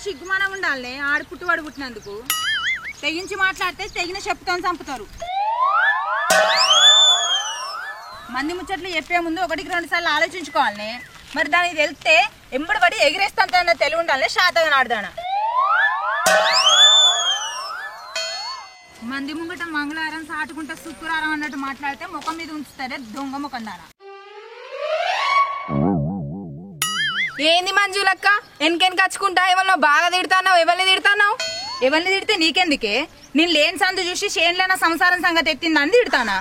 సిగ్గుమానం ఉండాలే ఆడు పుట్టువాడు పుట్టినందుకు తెగించి మాట్లాడితే తెగిన చెప్పుతాను చంపుతారు మంది ముచ్చట్లు చెప్పే ముందు ఒకటికి 2 సార్లు ఆలోచించుకోవాలనే మరి దానికి వెళ్తే ఎంబడి పడి ఎగిరేస్తాంత తెలివి ఉండాలి శాతగా ఆడదాన మంది ముంగట మంగళవారం సాటుకుంటే శుక్రవారం అన్నట్టు మాట్లాడితే ముఖం మీద ఉంచుతారే దొంగ ముఖం దాన ఏంది మంజులక్క ఎన్కెన్ కచ్చుకుంటా ఎవరినో బాగా తిడతాన్నావు ఎవరిని తిడితే నీకెందుకే నేను లేని సందు చూసి చేనులేన సంసారం సంగతి ఎత్తిందని తిడతానా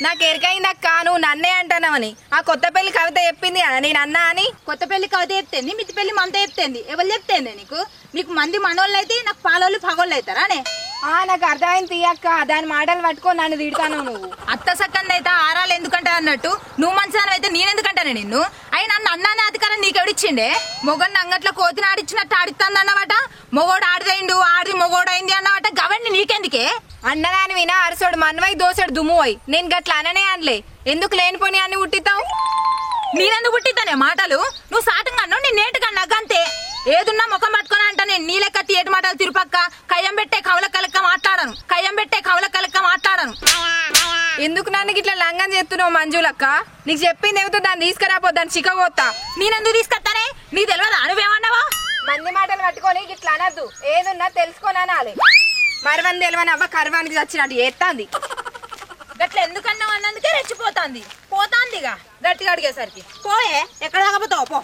నాకు ఎరకైందక్క నువ్వు నన్నే అంటానవని ఆ కొత్తపల్లి కవిత చెప్పింది కదా నేను అన్నా అని కొత్తపల్లి కవిత చెప్తేంది మితిపల్లి మంత చెప్తేంది ఎవరు చెప్తేంది నీకు మంది మనోళ్ళు అయితే నాకు పాలోళ్ళు పగోళ్ళు అవుతారా అనే నాకు అర్థమైంది తీయక్క దాని మాటలు పట్టుకో నన్ను తిడతాను నువ్వు అత్త సక్కంది అయితే ఆరాలు ఎందుకంటా అన్నట్టు నువ్వు మంచిదాని అయితే నేనెందుకంటానే నిన్ను అయి నన్ను అన్నానే అధికారం నీకెవడిచ్చిండే మొగడిని అంగట్లో కోతిని ఆడిచ్చినట్టు ఆడిస్తాంది అన్నమాట మొగోడు ఆడిదైండు ఆడి మొగోడైంది అన్నమాట గవర్ని నీకెందుకే అన్నదాని వినా అరసోడు మన్వై దోసడు దుమ్మువై నేను గట్ల అననే అనలే ఎందుకు లేనిపోని అన్ని ఉట్టితావు నేనెందుకు పుట్టిద్దానే మాటలు నువ్వు సాటంగా అన్నావు నేను నేటుకన్నా అంతే ఏదున్నా ముఖం పట్టుకుని అంట నేను నీ లెక్క తీయటి మాటలు తిరుపక్క కయ్యం పెట్టే కవల కలక్క మాట్లాడను ఎందుకు నన్ను ఇట్లా లంగం చేస్తున్నావు మంజులక్క నీకు చెప్పింది ఏమిటో దాన్ని తీసుకురాపో దాన్ని చిక్కగోత్తా నేనెందుకు తీసుకొస్తానే నీ తెలియదా నువ్వేమన్నావా మంది మాటలు పట్టుకొని ఇట్లా అనద్దు ఏదున్నా తెలుసుకొని అనాలి మరవని తెలివని అవ్వ కర్వానికి వచ్చినట్టు చేస్తాంది గట్ల ఎందుకన్నావు అన్నందుకే రెచ్చిపోతాంది పోతాందిగా గట్టిగా అడిగేసరికి పోయే ఎక్కడ దాకపోతావు పో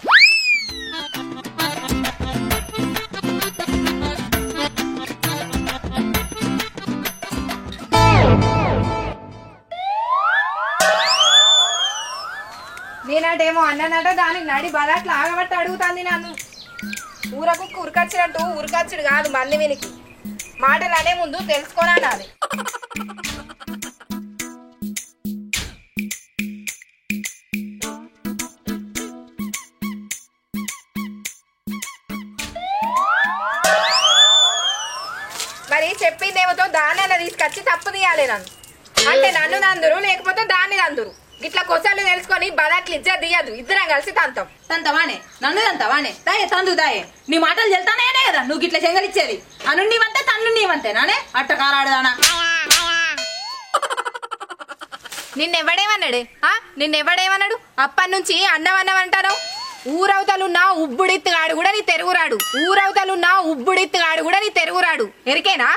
నేనటేమో అన్ననట దానికి నడి బలాట్లు ఆగబట్టి అడుగుతాంది నన్ను ఊరకు ఉరకచ్చినట్టు ఉరకచ్చుడు కాదు మంది వినికి మాటలు అనే ముందు తెలుసుకొని అనాలి మరి చెప్పిందేమో దాన్ని తీసుకొచ్చి తప్పు తీయాలి నన్ను అంటే నన్ను నందురు లేకపోతే దాన్ని నందురు ఇట్లా కొసాలు తెలుసుకొని బలాట్లు ఇజ్జా తీయదు ఇద్దరం కలిసి తంతవానే నన్ను తంతవానే దాయే తందు దాయే నీ మాటలు వెళ్తానే కదా నువ్వు ఇట్లా చెంగలిచ్చేది అను నీవంతే తన్ను నీవంతే నానే అట్ట కారాడుదానా నిన్నెవడేమన్నాడు అప్పటి నుంచి అన్నవన్నమంటారు ఊరవతలున్న ఉబ్బుడిత్తుగాడు కూడా నీ తెరుగురాడు ఎరికేనా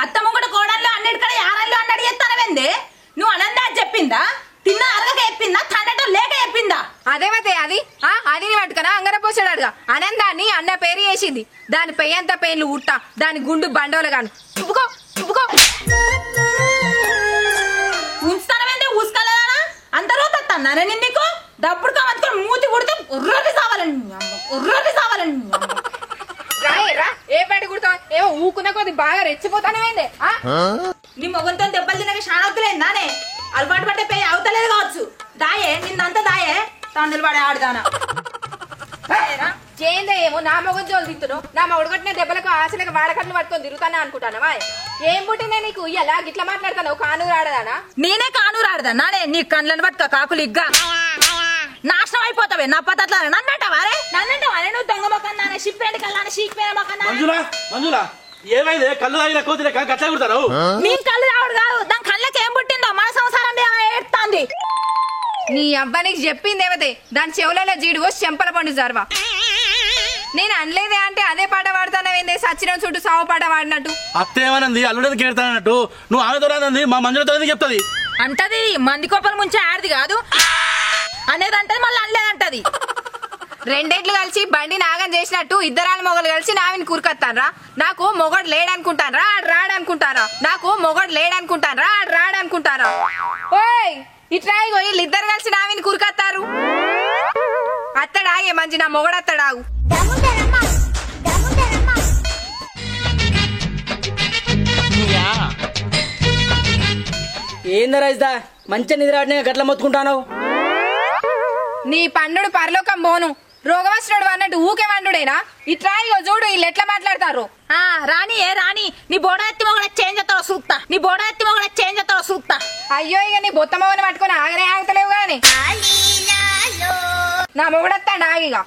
అత్త ముంగట కోడల్లో అన్నిటికడ యారల్లో అన్నట్టు చేస్తానవేందే నువ్వు అనందా చెప్పిందా తిన్నా అరగక చెప్పిందా తనటం లేక చెప్పిందా అదేమతే అది పట్టుకనా అంగర పోసాడుగా అనందాన్ని అన్న పేరు వేసింది దాని పెయ్యంత పేర్లు ఉట్ట దాని గుండు బండోలు గాను ఉంచుతానవేందే ఊసుకోలేదా అందరూ తన్నానే నీకు డబ్బుడు కావచ్చుకొని మూతి కొడితే ఉర్రోటి సావాలని రా ఏ బయట కుడతావు ఏమో ఊకున్న కొద్ది బాగా రెచ్చిపోతానవేందే నీ మొగంతో దెబ్బలు తినక షానవుతులేందానే అలవాటు పట్టే పేయి అవుతలేదు కావచ్చు దాయే నిన్నంతా దాయే తండ్రులు పడే ఆడుదానా చేయందే ఏమో నా మొగం జోలు తిత్తును నా మొగడు కొట్టిన దెబ్బలకు ఆశలకు వాడకట్లు పట్టుకొని తిరుగుతానే అనుకుంటానవా ఏం పుట్టిందే నీకు ఇలా గిట్లా మాట్లాడుతావు కానూరు ఆడదానా నేనే కానూరు ఆడదానానే నీ కళ్ళని పట్టుక కాకులు ఇగ్గా నాశనం అయిపోతావే నా పద్ధతిలో నన్నంటావారే నువ్వు దొంగ మొక్కన్నానే షిప్పేంటి కల్లానే షీక్పోయిన మొక్కన్నా ఏమైంది కళ్ళు తాగిన కోతిన గట్లా కుడతారు నీ కళ్ళు రావుడు కాదు దాని కళ్ళకి ఏం పుట్టిందో మన సంసారం ఏడుతాంది నీ అబ్బానికి చెప్పిందేమతే దాని చెవులలో జీడు పోసి చెంపల పండు జర్వా నేను అనలేదే అంటే అదే పాట పాడుతానవేందే సచిన చుట్టూ సావు పాట పాడినట్టు అత్తేమనంది అల్లుడేది కేడతానట్టు నువ్వు ఆమెతో మా మంజులతో చెప్తాది అంటది మంది కోపల ముంచే ఆడది కాదు అనేది అంటది మళ్ళీ అనలేదంటది. రెండేట్లు కలిసి బండి నాగం చేసినట్టు ఇద్దరాల మొగలు కలిసి నావిని కూరుకొత్తాన్రా. నాకు మొగడు లేడనుకుంటాన్రా ఆడు రాడనుకుంటారా? నాకు మొగడు లేడనుకుంటాన్రా ఆడు రాడనుకుంటారా? ఓయ్ ఇట్లా ఇగో వీళ్ళిద్దరు కలిసి నావిని కూరుకొత్తారు. అత్తడాగే మంచి నా మొగడు అత్తడాగు. ఏందా రైస్దా మంచిగా నిద్ర ఆడినా గట్ల మొత్తుకుంటాను. నీ పన్నుడు పరలోకం పోను రోగవస్తుడు అన్నట్టు ఊకే వండుడేనా? ఇట్లా ఇగో చూడు వీళ్ళు ఎట్లా మాట్లాడతారు. రాని ఏ రాని నీ బోడ ఎత్తి మొగడ చేంజ్ అవుతావు సూక్తా. నీ బోడ ఎత్తి మొగడ చేంజ్ అవుతావు సూక్తా. అయ్యో ఇక నీ బొత్త మొగని పట్టుకుని ఆగనే ఆగుతలేవు గాని నా మొగడత్తాడు ఆగిగా.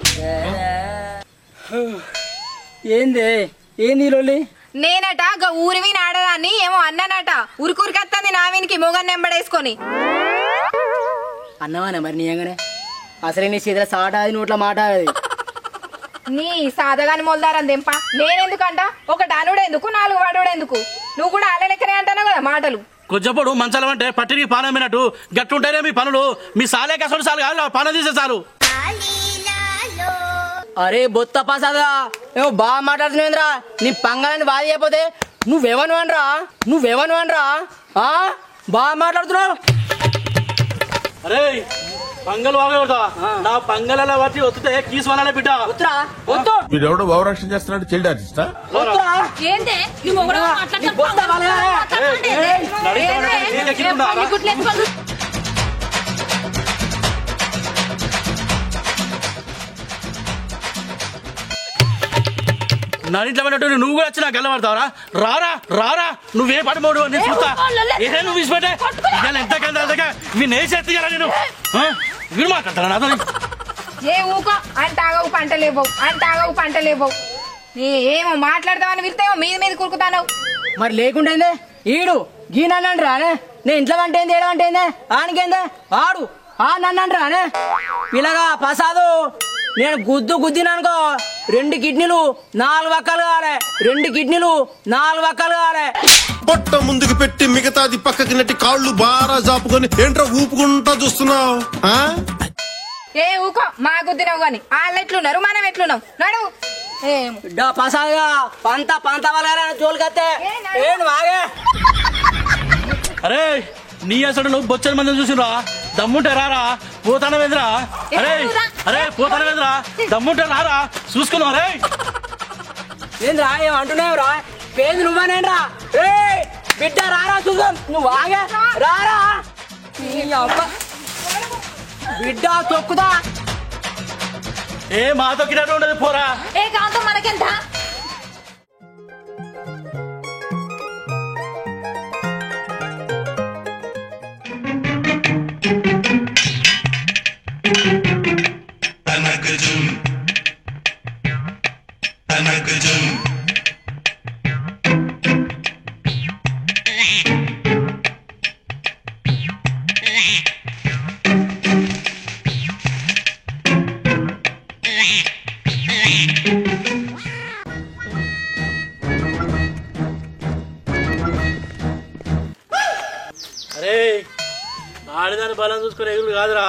ఏంది లొల్లి? నేనట ఊరివి నాడదాన్ని ఏమో అన్నానట. ఉరికూరికత్తంది నావినికి మొగన్ నెంబడేసుకొని. అన్నవానే మరి నీయంగానే అసలే నీ చేతిలో సాట అది నోట్ల మాట అది. నీ సాదగాని మొలదారని దెంప నేనెందుకంట? ఒకటి అనుడెందుకు 4 వాడోడెందుకు? నువ్వు కూడా అలా లెక్కనే అంటావు కదా మాటలు. కొంచెప్పుడు మంచాలం అంటే పట్టికి పానం వినట్టు గట్టుంటేనే మీ పనులు. మీ సాలే కసడు చాలు కాదు పానం తీసే చాలు. అరే బొత్త పాసాదా ఏమో బాగా మాట్లాడుతున్నావురా. నీ పంగాలని బాధ చేయకపోతే నువ్వెవను అనరా బాగా మాట్లాడుతున్నావు. అరే పంగల్ బాగా నా పంగల బట్టి వస్తే కీసువనాలే బిడ్డ. వీడెవడో భావరక్షణ చేస్తున్నాడు, చైల్డ్ ఆర్టిస్టా? ఏందే నీ మొగడ నా ఇంట్లో పడినట్టు నువ్వు కూడా వచ్చి నాకు గెలబడతావరా? రారా రారా నువ్వే పడిపోడు నేను చూస్తా. ఏదే నువ్వు విసిపెట్టే ఎంత కంటే మీ నేసేస్తా నేను వీడు మాట్లాడతారా నాతో? ఏ ఊకో అంటాగవు పంటలేవు ఏమో మాట్లాడతావని వింటేమో మీద కురుకుతావు. మరి లేకుంటేందే ఈడు గీ నన్ను రానే. నేను ఇంట్లో వంటేంది ఏడ వంటేందే ఆనికేందే ఆడు నన్ను రానే. పిల్లగా ప్రసాదు నేను గుద్దినానుకో 2 కిడ్నీలు 4 వక్కలు కావాలి. పొట్ట ముందుకు పెట్టి మిగతాది పక్కకి నెట్టి కాళ్ళు బారా జాపుకొని ఏంట్రా ఊపుకుంటా చూస్తున్నావు? ఏ ఊకో మా గుద్దినావు గాని వాళ్ళు ఎట్లున్నారు మనం ఎట్లున్నాం నడు. ప్రసాద్గా పంత వాళ్ళ జోలికత్తే ఏంటి బాగే. అరే నీ అసలు నువ్వు బొచ్చని మందిని చూసిరా. దమ్ముంటే రారా పోతానవేంద్రా. అరే పోతానవేంద్రా దమ్ముంటే రారా చూసుకున్నావు. అరే ఏంద్రా ఏమంటున్నావురా? పేరు నువ్వనేరా బిడ్డ రారా చూద్దాం. నువ్వు ఆగే రారా బిడ్డ తొక్కుదా. ఏ మా తొక్కినట్టు ఉండదు పోరా. ఏ కాంతో మనకెంత అరే ఆడదాని బలం చూసుకుని ఎగురు కాదురా.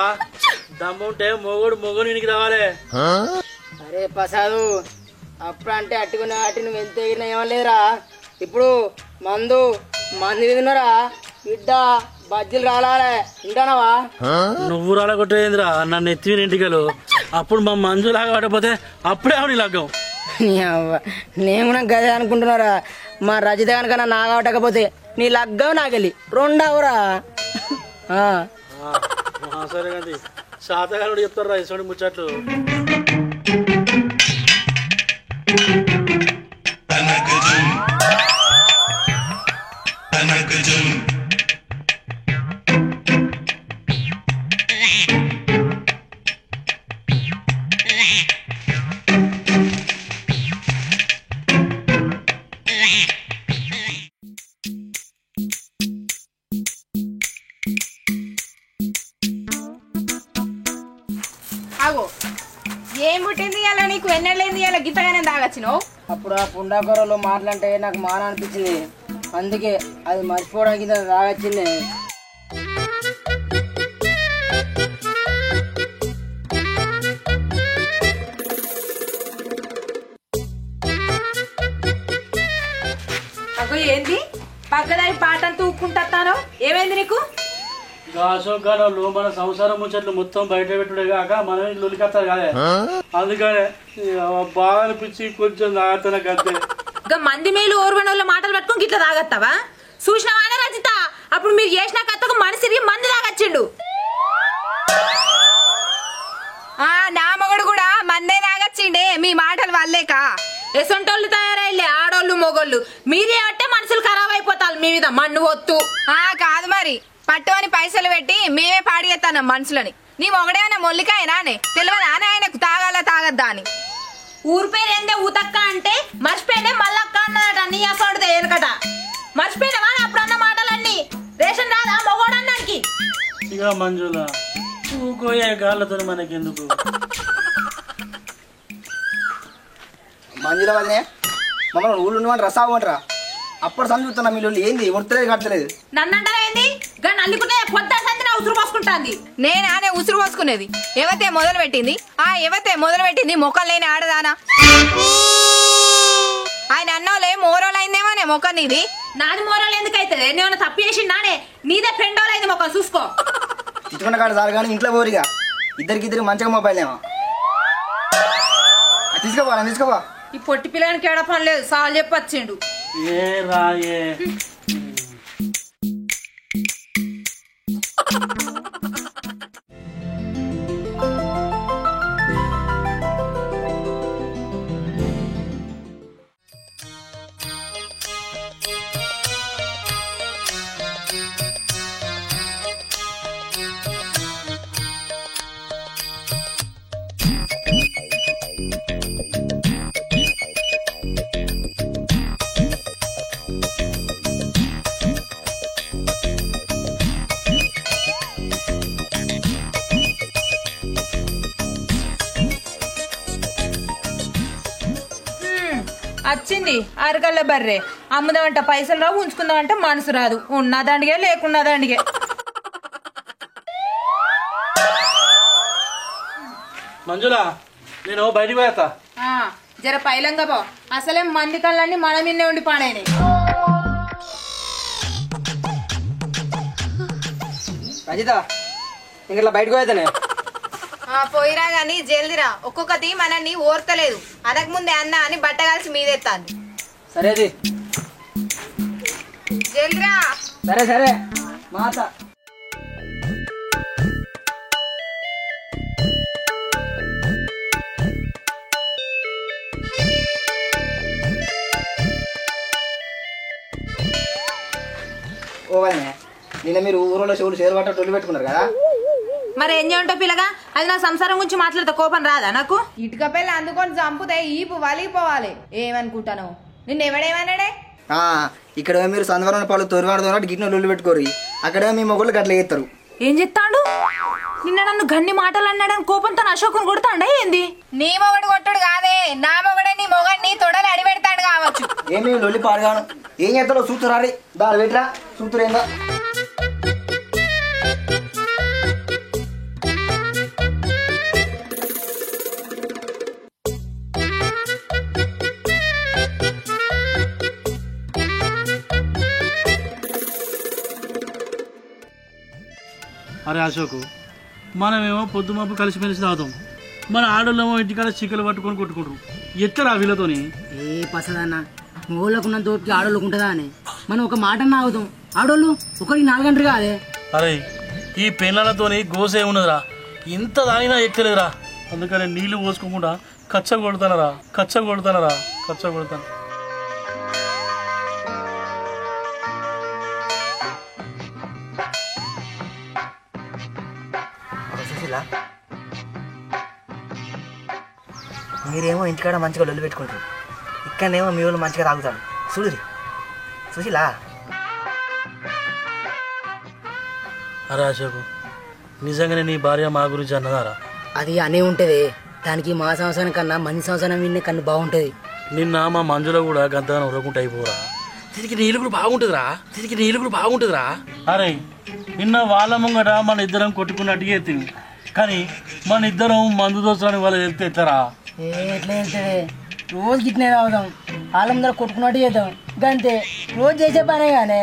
దమ్ముంటే మొగడు ఇంటికి రావాలి. అరే ప్రసాదు అప్పుడు అంటే అట్టుకున్న వాటి నువ్వు ఎంత ఎగిరినా ఏమలేదురా. ఇప్పుడు మందు తిన్నారా బిడ్డ బజ్జీలు రాలే వింటానవా? నువ్వు రాలగొట్టేంద్రా నన్ను ఎత్తిన ఇంటికలు. అప్పుడు మా మంజు లాగా పడకపోతే అప్పుడే నీ లగ్గం. నేను కూడా గదే అనుకుంటున్నారా. మా రజిత కనుక నా నాగబట్టకపోతే నీ లగ్గం నాకెళ్ళి 2 అవరా. సరే కానీ శాతగానుడు చెప్తారా ఇటువంటి ముచ్చట్లు. ఆగో ఏం పుట్టింది ఇలా నీకు? ఎన్నెళ్ళేంది ఇలా గిత్తగానే తాగచ్చినావు? అప్పుడు ఆ పుండాకూరలో మాటలంటే నాకు మాన అనిపించింది. అందుకే అది మర్చిపోవడానికి తాగొచ్చింది. చెప్పుకుంటాను. ఏమైంది నీకు? అశోక్ గారు మన సంసారం ముచ్చట్లు మొత్తం బయట పెట్టుడే కాక మనం లొలికొస్తారు కాదే, అందుకనే బాగా అనిపించి కొంచెం తాగతాన గంతే. ఇంకా మంది మేలు ఓర్వనోళ్ళ మాటలు పట్టుకుని ఇట్లా తాగత్తావా? చూసినవానే రజిత, అప్పుడు మీరు చేసిన కథకు మనిషి తిరిగి మంది తాగచ్చిండు. నా మొగడు కూడా మందే తాగచ్చిండే మీ మాటలు వల్లేక. ఎసొంటోళ్ళు తయారయ్యలే ఆడోళ్ళు మొగోళ్ళు. మీరే అంటే మనుషులు ఖరాబ్ అయిపోతారు మీ మీద మన్ను ఒత్తు. కాదు మరి, పట్టు అని పైసలు పెట్టి మేమే పాడిగేస్తాను మనుషులని. నీ మొగడేమైనా మొల్లికాయనానే తెలియదా ఆయనకు తాగాల తాగద్దా అని? ఊరి పేరు ఏందే ఊతక్క అంటే మర్చిపోయినే మల్లక్క అన్నదట. నీ అసోడుదే ఎనకట మర్చిపోయినవా అప్పుడన్న మాటలన్నీ? రేషన్ రాదా మొగోడన్నానికి? ఇక మంజుల ఊకోయే గాళ్ళతో మనకెందుకు? మంజుల వదినే మమ్మల్ని ఊళ్ళు ఉండమని రసావంటరా. అప్పుడు సంచుతున్నా మీరు ఏంది ఉడతలేదు కట్టలేదు. నన్నంటారా ఏంది? కానీ అల్లుకుంటే పొద్దు సంతి నా ఉసురు పోసుకుంటాంది. నేనానే ఉసురు పోసుకునేది? ఎవతే మొదలు పెట్టింది? ఎవతే మొదలు పెట్టింది? మొక్కలు లేని ఆడదానా? ఆయన అన్నోలే మోరోలైందేమోనే మొక్క నీది. నాది మోరాలు ఎందుకైతే నేను తప్పు చేసి నానే నీదే ఫ్రెండోలైంది మొక్క చూసుకో. తిట్టుకున్న కాడ సార్ కానీ ఇంట్లో పోరిగా ఇద్దరికి మంచిగా మొబైల్ ఏమో తీసుకోపో. ఈ పొట్టి పిల్లానికి ఏడ పని లేదు, సాల్ చెప్పి వచ్చిండు. ఏ రాయే వచ్చింది అరగల్ల బర్రే. అమ్ముదామంట పైసలు రావు, ఉంచుకుందామంటే మనసు రాదు. ఉన్నదండిగే లేకున్నదండిగే. మంజుల నేను బయటికి పోయేస్తా. జర పైలంగా పో. అసలే మంది కళ్ళన్నీ మన మిన్నే ఉండి పాడైనాయి. రజిత ఇంకా బయటకు పోయేదనే. పోయిరా గాని జల్దిరా, ఒక్కొక్కటి మనల్ని ఓర్తలేదు. అనకముందే అన్న అని బట్ట కలిసి మీదెత్తాను. సరేది జల్దిరా. సరే మాత. ఓవనే నిన్న మీరు ఊరిలో చెవులు చేరు పట్ట టొల్లి పెట్టుకున్నారు కదా, మరి ఏం చేయమంటావు పిల్లగా? అది నా సంసారం గురించి మాట్లాడితే కోపం రాదా నాకు? ఇటుక పిల్ల అందుకొని చంపుతే ఈపు వలిగిపోవాలి. ఏమనుకుంటాను? నిన్ను ఎవడేమన్నాడే? ఇక్కడ మీరు సందవరం పాలు తొరివాడుతో గిన్నె లొల్లి పెట్టుకోరు, అక్కడ మీ మొగుళ్ళు గట్ల చేస్తారు. ఏం చెప్తాడు? నిన్న నన్ను గన్ని మాటలు అన్నాడని కోపంతో అశోకుని కొడతాడా ఏంది? నీ మొగడు కొట్టుడు కాదే, నా మొగడే నీ మొగడిని తొడలు అడిపెడతాడు కావచ్చు. ఏమి లొల్లి పాడుగాను ఏం చేస్తారో చూస్తురారి దాని పెట్టరా చూస్తురేందా. అరే అశోకు, మనమేమో పొద్దు మబ్బు కలిసిమెలిసి తాగుతాం, మన ఆడోళ్ళేమో ఇంటికాడ చిక్కలు పట్టుకొని కొట్టుకుంటారు. ఎత్తరా వీళ్ళతోని? ఏ పసదన్న మొగోళ్ళకున్నంత తోటికి ఆడోళ్ళకు ఉంటుందా అని మనం ఒక మాట ఆగుతాం. ఆడోళ్ళు ఒకరికి 4 గంటలు కాదే. అరే ఈ పెళ్ళతోని గోసే ఉన్నదిరా, ఇంత తాగినా ఎక్కలేదురా. అందుకని నీళ్లు పోసుకోకుండా కచ్చ కొడతాను. మీరేమో ఇంటికాడ మంచిగా లొల్లి పెట్టుకుంటారు, ఇక్కడనేమో మీ వాళ్ళు మంచిగా తాగుతారు. చూడురి సుశీలా. అరే అశోకు, నిజంగానే నీ భార్య మా గురించి అన్నదారా? అది అనే ఉంటది, దానికి మా సంవత్సరం కన్నా మంచి సంవత్సరం విన్నే కన్ను బాగుంటది. నిన్న మా మంజులో కూడా గంతగానే ఉరకుంటే అయిపోరా. దీనికి నీళ్ళు కూడా బాగుంటుందిరా. అరే నిన్న వాళ్ళ ముంగట మన ఇద్దరం కొట్టుకున్నట్టు ఎత్తింది, కానీ మన ఇద్దరం మందు దోస్తానికి వాళ్ళు వెళ్తే ఎట్లరా? ఎట్లా వెళ్తుంది? రోజు గిట్నే తాగుదాం, వాళ్ళ ముందర కొట్టుకున్నట్టు చేద్దాం, గంతే. రోజు చేసే పనే కానీ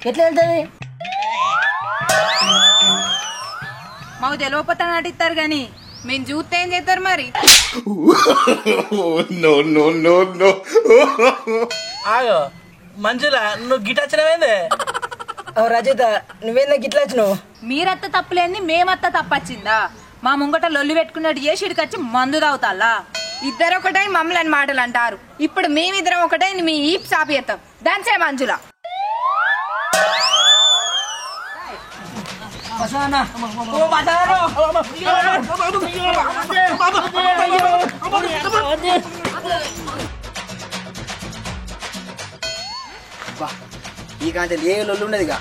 ఎట్లా వెళ్తుంది? మాకు తెలియపోతా నటిస్తారు గాని మేము చూస్తే ఏం చేస్తారు మరి? ఆగో మంజుల నువ్వు గిటచ్చినవేందే? రజిత నువ్వేందా గిట్లా వచ్చినావు? మీరత్త తప్పులేంది మేమత్త తప్పచ్చిందా? మా ముంగట లొల్లి పెట్టుకున్నట్టు చేసి ఇడికొచ్చి మందు తాగుతాలా? ఇద్దరు ఒకటై మమ్మల్ని మాటలు అంటారు. ఇప్పుడు మేమిద్దరం ఒకటై మీ ఈప్ సాపిస్తాం. దానిసే మంజుల. ఈ కాంచె ఏ లొల్లు ఉండదు ఇక.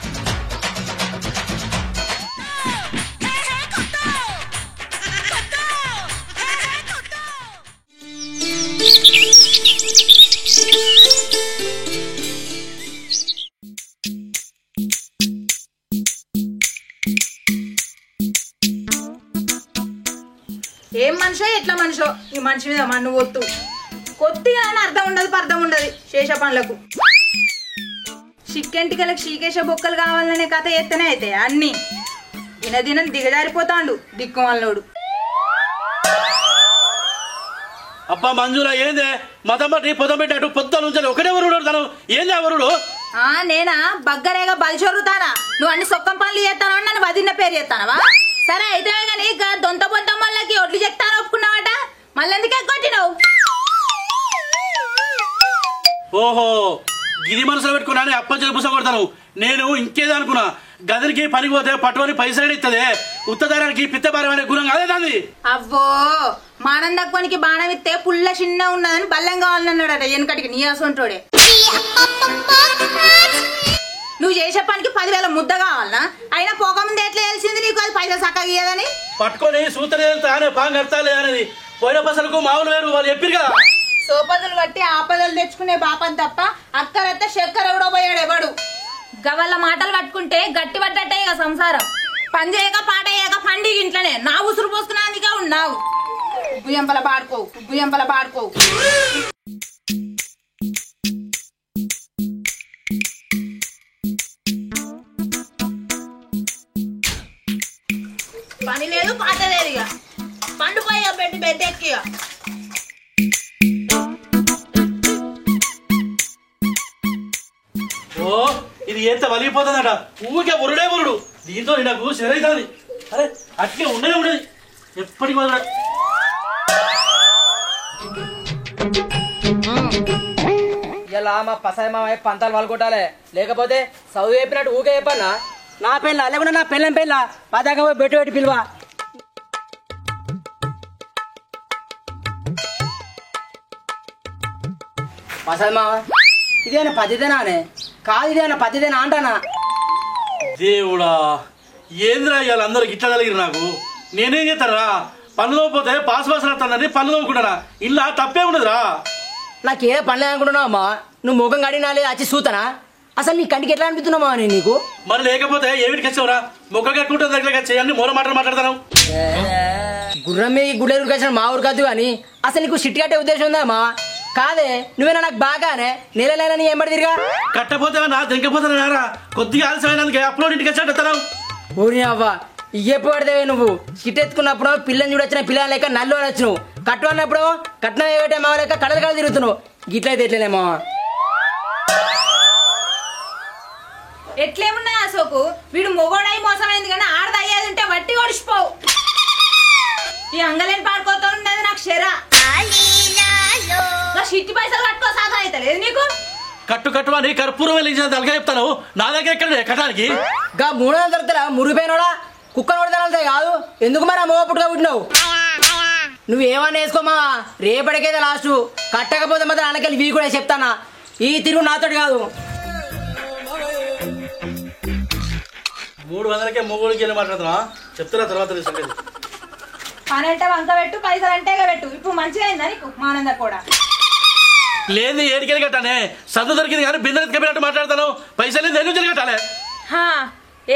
ఏం మనిషో ఎట్లా మనిషో ఈ మనిషి మీద మన్ను ఒత్తు కొద్దిగా అని అర్థం ఉండదు పర్థం ఉండదు శేష పనులకు. చిక్కెంటికలకు శ్రీకేశ బొక్కలు కావాలనే కథ ఎత్తనే అయితే అన్ని దినదినం దిగజారిపోతాండు దిక్కు వాళ్ళోడు. అబ్బా మంజుల ఏందే మతం బట్టి పొదం పెట్టాడు పొద్దు నుంచి ఒకటే వరుడు తను ఏంది ఆ వరుడు? నేనా బగ్గరేగా బలిచొరుతానా? నువ్వు అన్ని సొక్కం పనులు చేస్తాను నన్ను వదిన పేరు చేస్తానవా? సరే అయితే గానీ దొంత పొద్దం వాళ్ళకి ఒడ్లు చెప్తాను ఒప్పుకున్నావట, మళ్ళీ ఎందుకే కొట్టినావు? ఓహో గిరి మనసులో పెట్టుకున్నా అప్పంచెలు పుస కొడతాను. నేను ఇంకేదో అనుకున్నా గదికి పనికి పోతే పట్టుకొని పైసలు ఇస్తుంది ఉత్తదారానికి పిత్తభారం అనే గుణం కాదే దాన్ని. అవ్వో మానం తక్కువనికి బాణం ఇస్తే పుల్ల చిన్న ఉన్నదని బల్లం కావాలన్నాడట వెనకటికి నీ అసొంటోడే. నువ్వు చేసే పనికి 10,000 ముద్ద కావాలనా? అయినా పోకముందు ఎట్లా తెలిసింది నీకు అది పైసలు చక్కగా ఇయ్యదని? పట్టుకొని సూత్రనే పాంగ్ కడతాలే అనేది పోయిన పసలకు మామూలు వేరు వాళ్ళు చెప్పారు కదా. సోపదులు బట్టి ఆపదలు తెచ్చుకునే బాపని తప్ప అక్కరత్త చక్కెర ఎవడో పోయాడు ఎవడు. గవల్ల మాటలు పట్టుకుంటే గట్టి పడ్డట్టే ఇక సంసారం. పని చేయక పాట చేయక పండిగ ఇంట్లోనే నా ఉసురు పోసుకునేందుకే ఉన్నావు. ఉబ్బుయంపల పాడుకోవు ఉబ్బుయంపల పాడుకోవు. పని లేదు పాట లేదు ఇక పండుపోయా పెట్టి బెడ్డెక్కి. ఓ ఇది ఎంత వలిగిపోతుందట ఊరికే వరుడే వరుడు. దీంతో నాకు సరైతుంది. అరే అట్లే ఉండనే ఉండేది ఎప్పటికి వదలడు. ఇలా మా పసాయి మామయ్య పంతాలు వాళ్ళకొట్టాలి, లేకపోతే చదువు చెప్పినట్టు ఊకే చెప్పన్నా. నా పెళ్ళ లేకుండా నా పెళ్ళం పెళ్ళ పదాక పోయి బెట్టు పెట్టి పిలువ. పసాయి మామ ఇదేనా పద్ధతేనా అనే? కాదు ఇదేనా పద్ధతేనా అంటానా? దేవుడా ఏంద్రా ఇవాళ అందరూ గిట్ల కలిగిరు నాకు. నేనేం చేస్తారా పనులు పోతే పాస్ రాస్తానని పనులు తోముకుంటారా? ఇలా తప్పే ఉండదురా. నాకే పనులే అనుకుంటున్నావు అమ్మా? నువ్వు ముఖం కడిగినాలే వచ్చి చూతానా? అసలు నీ కంటికి ఎట్లా అనిపిస్తున్నామా నేను నీకు? మరి లేకపోతే ఏమిటికి వచ్చావురా? మొక్క కట్టుకుంటే దగ్గర చేయండి మూల మాటలు మాట్లాడతాను. గుర్రం మీ గుడ్లేరు కలిసిన మా ఊరు కాదు కానీ అసలు నీకు సిట్టి కట్టే ఉద్దేశం ఉందా అమ్మా? కాదే నువ్వేనా నాకు బాగానే నెల నీ ఎంబడి తిరిగా కట్టపోతే నా దింకపోతారా? కొద్దిగా ఆలస్యమైనందుకే అప్లోడ్ ఇంటికి వచ్చాడు. ఊరి అవ్వ ఇయ్యప్పు పడితేవే నువ్వు సిట్టెత్తుకున్నప్పుడు పిల్లని చూడొచ్చిన పిల్లలు లేక నల్లు అని వచ్చినావు. కట్టు అన్నప్పుడు కట్నం ఏమిటే మా లేక కడలు కడ తిరుగుతున్నావు. గిట్లయితే ఎట్లేనేమో ఎట్లేమున్నా అశోకు వీడు మొగోడై మోసమైంది కానీ ఆడది అయ్యేది ఉంటే వట్టి ఒడిచిపోవు. ఈ అంగలేని పాడుకోతా ఉన్నది నాకు షెరా. నా షిట్టి పైసలు కట్టుకో సాధన అయితే లేదు నీకు. కట్టు అని కర్పూరం వెళ్ళించిన తలగా చెప్తాను. నా దగ్గర ఎక్కడ కట్టడానికి గా 300 దొరుకుతారా? మురిగిపోయినోడా కుక్కను కొడతానంతే కాదు. ఎందుకు మరి ఆ మొగ పుట్టుగా పుట్టినావు? నువ్వేమన్నా వేసుకోమా రేపటికైతే లాస్ట్. కట్టకపోతే మాత్రం అనకెళ్ళి వీ కూడా చెప్తానా. ఈ తిరుగు నాతోటి కాదు. 300కే మొగోడికి వెళ్ళి మాట్లాడుతున్నా చెప్తున్నా తర్వాత. పని అంటే వంక పెట్టు పైసలు అంటే పెట్టు. ఇప్పుడు మంచిగా అయిందా నీకు మానంద కూడా? లేదు ఏడికెళ్ళి కట్టానే సద్దు దొరికింది కానీ బిందె ఎత్తుకపోయినట్టు మాట్లాడతాను. పైసలు లేదు ఎందుకు కట్టాలి?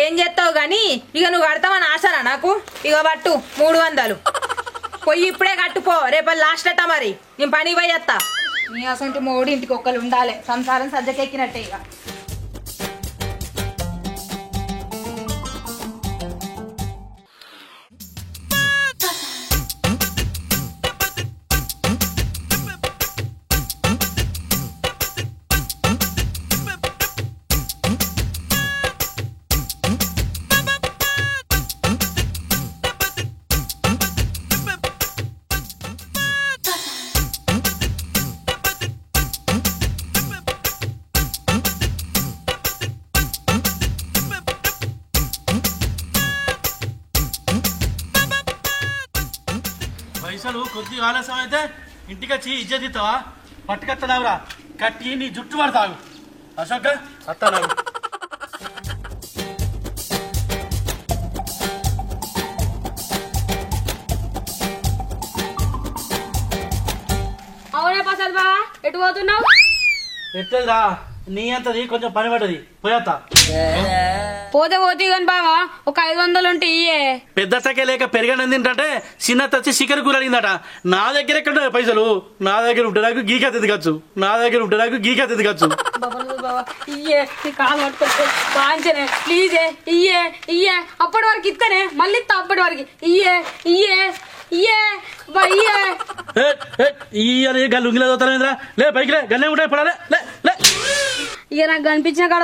ఏం చేస్తావు గాని ఇక నువ్వు కడతావని ఆశరా నాకు. ఇక పట్టు 300 పొయ్యి ఇప్పుడే కట్టుపో, రేపు లాస్ట్ అట్ట. మరి నేను పని పోయేస్తా. నీ అసంటి మోడి ఇంటికి ఒక్కరు ఉండాలి, సంసారం సజ్జకెక్కినట్టే. ఇక పైసలు కొద్దిగా ఆలస్యం అయితే ఇంటికి వచ్చి ఇజ్జత్ ఇస్తావా? పట్టుకత్తనావురా, కట్టి నీ జుట్టు పడతావు. అశోక్ అత్తనావు. అవునే ప్రసాద్ బావా, ఎటు పోతున్నావు? ఎట్లేదురా, నీ అంతది కొంచెం పని పడ్డది, పోయేస్తా. పోతే కానీ బావా, ఒక 500 ఉంటే ఇయ్యే. పెద్ద తకే లేక పెరగనది ఏంటంటే చిన్న తచ్చి చికెన్ కూర అడిగిందట. నా దగ్గర ఎక్కడ పైసలు? నా దగ్గర ఉంటే నాకు గీకా తెదిగచ్చు, నా దగ్గర ఉంటే నాకు గీకా తెదిగచ్చు. బావా ఇయ్యే, నీ కాలు పట్టుకో బాంచనే, ప్లీజే ఇయ్యే ఇయ్యే. అప్పటి వరకు ఇస్తానే, మళ్ళీ ఇస్తా. అప్పటి వరకు ఇయ్యే ఇయ్యే ఇయ్యే బా ఇయ్యే. ఈ గల్లు ఉంగిలే చదువుతానేంద్రా, లే పైకి లే, గల్లే ఉంటాయి పడాలే, లే లే. ఇక నాకు కనిపించిన కాడ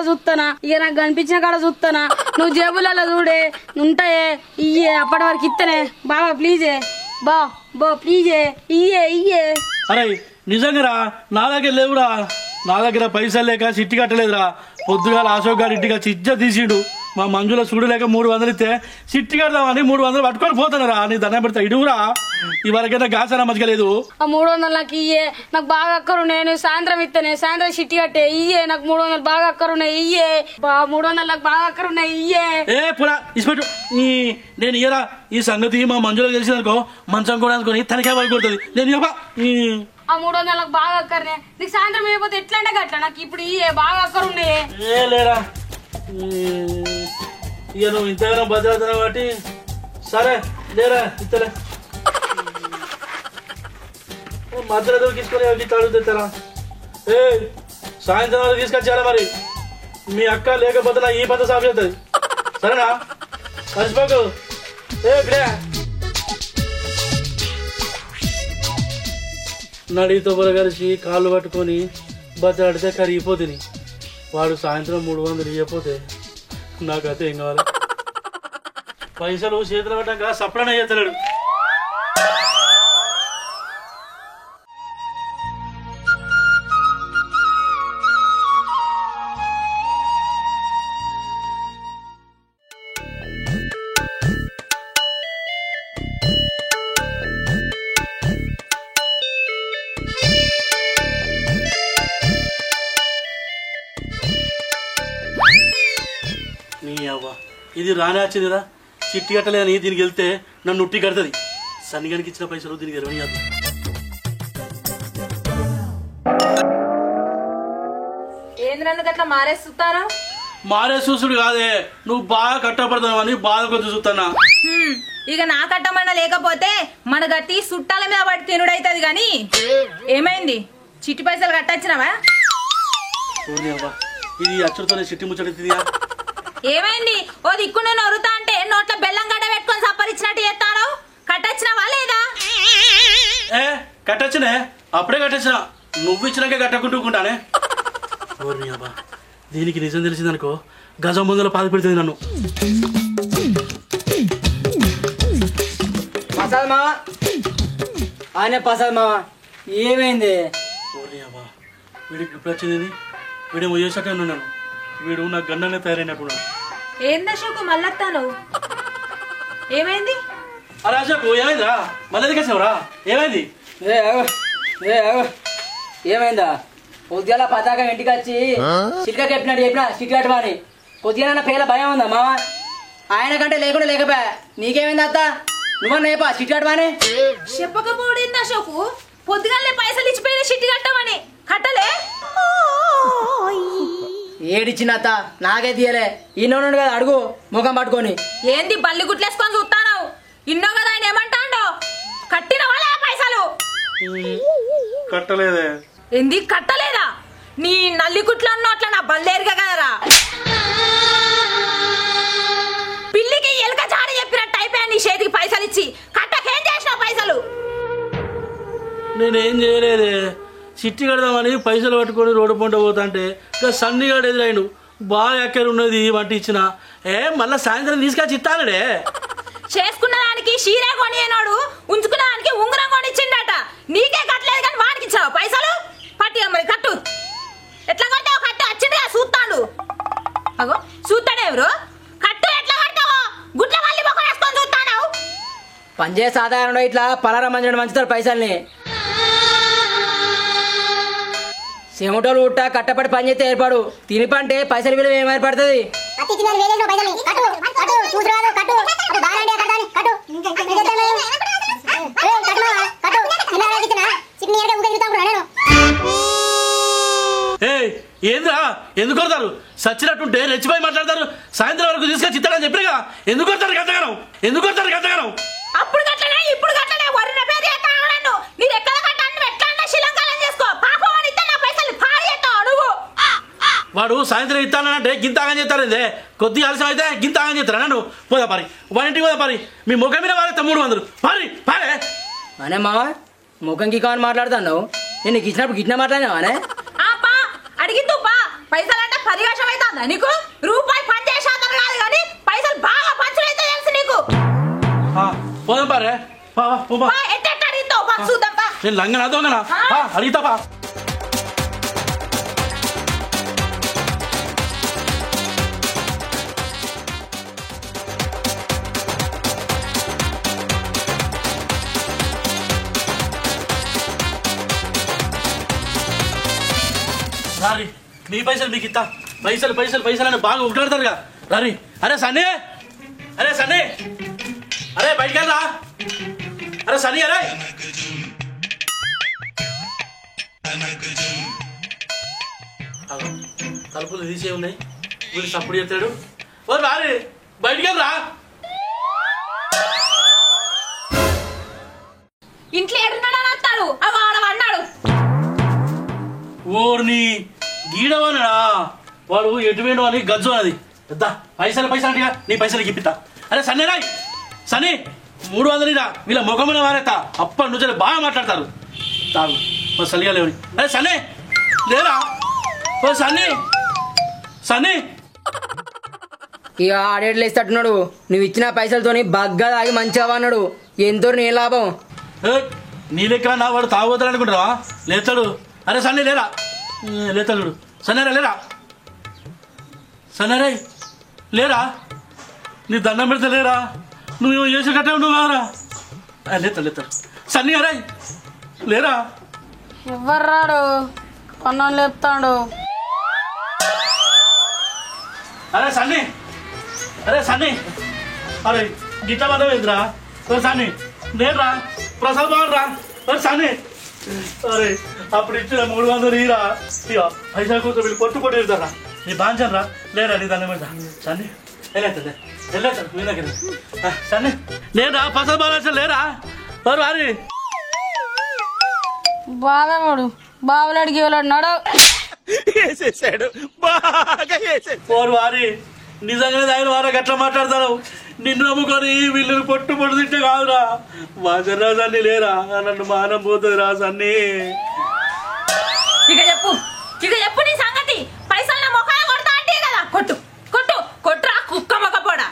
చూస్తానా, నువ్వు జేబులలో చూడే ఉంటాయే. ఇయ్యే, అప్పటి వరకు ఇస్తానే బావా, ప్లీజే బా ప్లీజే ఇయ్యే ఇయ్యే. అరే నిజంగా నా దగ్గర లేవురా, నా దగ్గర పైసలు లేక చిట్టి కట్టలేదురా. పొద్దుగాల అశోక్ గారు ఇంటికి వచ్చి ఇజ్జ తీసిండు. మా మంజులో చూడలేక 300 ఇస్తే చిట్టి కడదామని 300 పట్టుకొని పోతున్నారా. నీ దండం పెడతా ఇడుగురా, ఇవరకైనా గాసరా మంచిగా. ఆ 300 నాకు ఇయ్యే, నాకు బాగా అక్కరున్నాయి. నేను సాయంత్రం ఇస్తానే, సాయంత్రం చిట్టి కట్టే ఇయ్యే. నాకు 300 బాగా అక్కరున్నాయి ఇయ్యే. 300 నాకు బాగా అక్కరున్నాయి ఇయ్యే. పురా ఇసిపెట్టు. నేను ఇయ్యరా, ఈ సంగతి మా మంజులో తెలిసిందనుకో మంచం కూడా అనుకుని తనకే పడి కొడుతుంది. నేను ఇవ్వ. ఆ 300 నాకు బాగా అక్కరనే. నీకు సాయంత్రం అయిపోతే ఎట్లా అంటే గట్లా, నాకు ఇప్పుడు ఇయ్యే బాగా అక్కరున్నాయి. లేరా, ఇక నువ్వు ఇంతగానో భద్రతను బట్టి సరే లేరా ఇస్తలే. మధ్యలో తీసుకొని అడుగుతారా? సాయంత్రం వరకు తీసుకొచ్చారా? మరి మీ అక్క లేకపోతే నా ఈ పద్ధతి సాగు చేస్తుంది. సరేనా, మర్చిపోకు. ఇక్కడే నడితో కలిసి కాళ్ళు పట్టుకొని బతలాడితే కరిగిపోతుంది. వాడు సాయంత్రం 300 ఇవ్వకపోతే నాకు అయితే ఏం కావాలి? పైసలు చేతులు పడ్డాక సప్లన చేస్తున్నాడు. నీ అవ్వ ఇది రానే వచ్చిందిరా. చిట్టి కట్టలేదని దీనికి వెళ్తే నన్ను ఉట్టి కడుతుంది. సన్నిగానికి ఇచ్చిన పైసలు దీనికి 20 కాదు. ఏంద్రందుకు అట్లా మారేస్తారా? మారే చూసుడు కాదే, నువ్వు బాగా కట్టపడతావు అని బాధ కొద్ది చూస్తున్నా. ఇక నా కట్టమన్నా లేకపోతే మన గట్టి సుట్టాల మీద పడి తినుడైతుంది. గాని ఏమైంది? చిట్టి పైసలు కట్టొచ్చినావా? ఇది అచ్చుతోనే చిట్టి ముచ్చటిదిగా. ఏమైంది? ఓ దిక్కున నొరుతా అంటే నోట్ల బెల్లం గడ్డ పెట్టుకొని సప్పరిచ్చినట్టు చేస్తాను. కట్టొచ్చినావా లేదా? కట్టొచ్చినే, అప్పుడే కట్టొచ్చినా. నువ్వు ఇచ్చినాకే కట్టకుంటుకుంటానే. దీనికి నిజం తెలిసిందనుకో గజం ముందులో పాద పెడుతుంది నన్ను. ప్రసాద్ మామ, ఆయన ప్రసాద్ మామ ఏమైంది? వీడికి ఇప్పుడు వచ్చింది. వీడేమో చేసాక ఉన్నాను. వీడు నా గండనే తయారైనట్టున్నాడు. ఏందశోకు మళ్ళొత్తాను? ఏమైంది? అరే అశోక్ ఏమైందిరా? మళ్ళీ ఎదిగేసావురా? ఏమైంది? ఏమైందా? పొద్దుగాల పతాక ఇంటికి వచ్చి చిట్కా చెప్పినా చిట్టు కట్టమని. పొద్దుగాల పేల భయం ఉందా మామ? ఆయన కంటే లేకుండా లేకపోయా. నీకేమైంది అత్త? నువ్వన్నా చెప్పా చిట్టు కట్టమని. చెప్పకపోడింది అశోకు. పొద్దుగాలే పైసలు ఇచ్చిపోయిన చిట్టి కట్టమని. కట్టలే? ఏడిచ్చినత్త నాకే తీయలే. ఇన్నోడు కదా అడుగు ముఖం పట్టుకొని. ఏంది బల్లి గుట్లేసుకొని చూస్తాను? ఇన్నో కదా ఆయన ఏమంటాడో. కట్టిన వాళ్ళ పైసలు కట్టలేదే. ఏంది కట్టలేదా? నీ నల్లి గుట్ల అట్లా నా బల్లేరుగా కదరా. పిల్లికి ఎలుక జాడ చెప్పినట్టు అయిపోయా. నీ చేతికి పైసలు ఇచ్చి కట్టకేం చేసినావు పైసలు? నేనేం చేయలేదే. చిట్టి కడదామని పైసలు పట్టుకొని రోడ్డు పంట పోతాంటే ఇక సన్నిగాడు ఎదురైండు. బాగా ఎక్కడ ఉన్నది వంటి ఇచ్చిన. మళ్ళా సాయంత్రం తీసుకొచ్చి ఇస్తానడే. చేసుకున్న దానికి షీరే కొనియనాడు, ఉంచుకున్న దానికి ఉంగరం కొనిచ్చిండట. నీకే కట్టలేదు కానీ వాడికి ఇచ్చావు పైసలు. పట్టి మరి కట్టు. ఎట్లా కట్టావు? కట్టు వచ్చిందిగా చూస్తాడు. అగో చూస్తాడు ఎవరు? కట్టు ఎట్లా కట్టావు? గుడ్ల మళ్ళీ మొక్క వేసుకొని చూస్తాడు. పనిచే సాధారణ ఇట్లా పలారా మంచి మంచుతారు పైసల్ని. చెమటోలు ఉట్ట కట్టపడి పని చేస్తే ఏర్పాడు తిని పంటే పైసలు విలువ ఏం ఏర్పడుతుంది? ఏంద్రా ఎందుకు కొడతారు? సచ్చినట్టుంటే రెచ్చిపోయి మాట్లాడతారు. సాయంత్రం వరకు తీసుకొచ్చి ఇస్తాడని చెప్పిగా ఎందుకు కొడతారు గంటగానం? ఎందుకు కొడతారు గంటగానం? అప్పుడు గట్లనే ఇప్పుడు గట్లనే వరిన పేరు ఎక్కడను మీరు ఎక్కడ కట్టాను ఎట్లా శిలంకాలం చేసుకో పాపం అని ఇస్తే నా పైసలు పాడు చేస్తావు అడుగు. వాడు సాయంత్రం ఇస్తానంటే గింత ఆగం చేస్తారు. ఇదే కొద్దిగా ఆలస్యం అయితే గింత ఆగం చేస్తారా? నన్ను పోదా పారి వాడింటికి పోదా పారి మీ ముఖం మీద వారేస్తా 300 పారి పారే. అనే మావా ముఖంకి కావని మాట్లాడుతున్నావు. నేను నీకు ఇచ్చినప్పుడు గిట్న మాట్లాడినావానే? అడిగిద్దు బా పైసలు అంటే పరివేషం అవుతుందా నీకు? రూపాయి పని చేసేందుకు కాదు కానీ పైసలు బాగా పంచులైతే తెలుసు నీకు. పోదాం పారే ఎట్ట అడిగిస్తావు బా చూద్దాం బా. నేను లంగనా దొంగనా అడిగితా బా. రారి మీ పైసలు మీకు ఇస్తా. పైసలు పైసలు పైసలు అని బాగా ఉట్లాడతారుగా. రారి అరే సన్నీ అరే సన్నీ అరే బయటికి వెళ్ళరా. అరే సన్నీ అరే తలుపులు తీసే ఉన్నాయి. వీళ్ళు సప్పుడు చేస్తాడు. ఓ రారి బయటికి వెళ్ళరా. ఇంట్లో ఎడున్నాడని వస్తాడు వాడమన్నాడు. ఓర్ని గీడవనా వాడు ఎటువేండు అని గజ్జు అన్నది పెద్ద పైసలు పైసలు అంటే నీ పైసలకి ఇప్పిస్తా. అరే సన్నీ రాయ్ సన్నీ 300 రా. వీళ్ళ ముఖమైన వారేస్తా. అప్పటి నుంచి బాగా మాట్లాడతారు. తాగు ఓ సలిగా లేవని. అరే సన్నీ లేరా. ఓ సన్నీ సన్నీ ఇక ఆడేట్లు వేస్తట్టున్నాడు. నువ్వు ఇచ్చిన పైసలతోని బగ్గా తాగి మంచిగా అన్నాడు. ఎంతో నీ లాభం. నీ లెక్క నా వాడు తాగబోతాడు అనుకుంటావా? లేస్తాడు. అరే సన్నీ లేరా. లేతాడు సన్నరా లేరా. సన్నరే లేరా. నీ దండం పెడితే లేరా. నువ్వు చేసి కట్టావు నువ్వు కారా. లేతాడు లేతాడు. సన్నీ అరే లేరా. ఎవరు రాడు పన్నం లేపుతాడు. అరే సన్నీ అరే సన్నీ అరే గిట్ల పడవేంద్రా. సన్నీ లేరా. ప్రసాద్ బాగురా. సన్నీ అరే అప్పుడు ఇచ్చిన 300 ఇరా. ఇక పైసా కోసం వీళ్ళు కొట్టు ఇస్తారా. నీ బాంచరా లేరా. నీ దాన్ని మీద సన్నీ వెళ్ళేస్తాడు వెళ్ళేస్తాడు మీ దగ్గర. సన్నీ లేరా. ప్రసాద్ బాగా లేరా. వారి బావేవాడు బావులాడికి ఇవ్వలేడు నడు. వేసేసాడు బాగా వేసేసాడు. వారి నిజంగానే ఆయన వారా గట్లా మాట్లాడతారు. నిన్ను నమ్ముకొని వీళ్ళు పొట్టు తింటే కాదురా. మాజరా సన్ని లేరా. నన్ను మానం పోతుంది రా సన్ని. ఇక చెప్పు నీ సంగతి. పైసలు నా మొఖాన కొడతా అంటే కదా. కొట్టు కొట్టు కొట్టురా కుక్క మొక్కపోడా.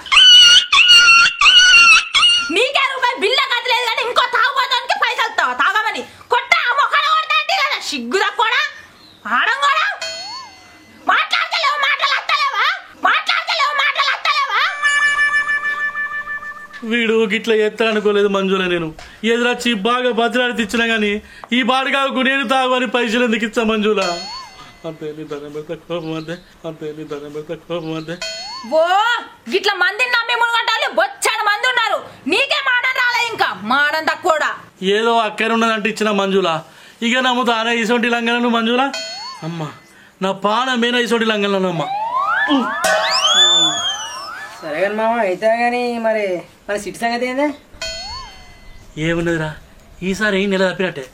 నీకే రూపాయి బిల్ల కట్టలేదు కానీ ఇంకో తాగుబోతానికి పైసలు తాగమని కొట్ట మొఖాన కొడతా అంటే కదా. సిగ్గు తక్కువడా ఆడం కూడా మాట్లాడతలేవు. మాటలు అత్తలేవా. వీడు గిట్లా ఎత్తాడనుకోలేదు మంజుల. నేను ఎదురొచ్చి బాగా బతిలాడి తెచ్చినా గానీ ఈ బాడగాకు నేను తాగని పైసలు ఎందుకు ఇచ్చా మంజుల. అంతే నీ ధనం పెడతా కోపం అంతే. అంతే నీ ధనం పెడతా కోపం అంతే. ఓ గిట్ల మందిని నమ్మి మునుగంటారు. బొచ్చాడు మంది ఉన్నారు. నీకే మాడం రాలే. ఇంకా మాడం తక్కువడా. ఏదో అక్కడ ఉన్నదంటే ఇచ్చిన మంజుల. ఇక నమ్ముతానే ఇసొంటి లంగలను మంజుల. అమ్మ నా పానమేనా ఇసొంటి లంగలను అమ్మ. సరే కానీ మామ అయితే కానీ మరి మన సిటీ సంగతి ఏందే? ఏమున్నదిరా ఈసారి నెల తప్పినట్టే.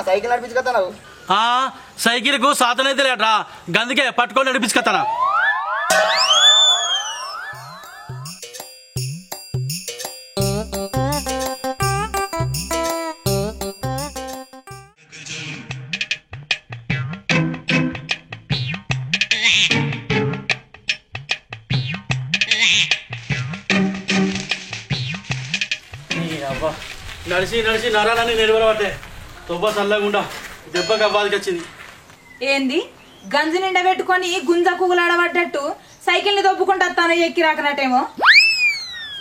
సైకిల్ నడిపించుకొస్తావు? సైకిల్కు సాతనైతే లేట్రా గందుకే పట్టుకొని నడిపించుకొస్తానా. నడిచి నడిచి నరాలని నెరవేరబట్టే తొబ్బ చల్లగుండా దెబ్బకి అవ్వాదికి వచ్చింది. ఏంది గంజి నిండా పెట్టుకొని గుంజ కూగులాడబడ్డట్టు సైకిల్ ని దొప్పుకుంటూ వస్తాను ఎక్కి రాకనట్టేమో.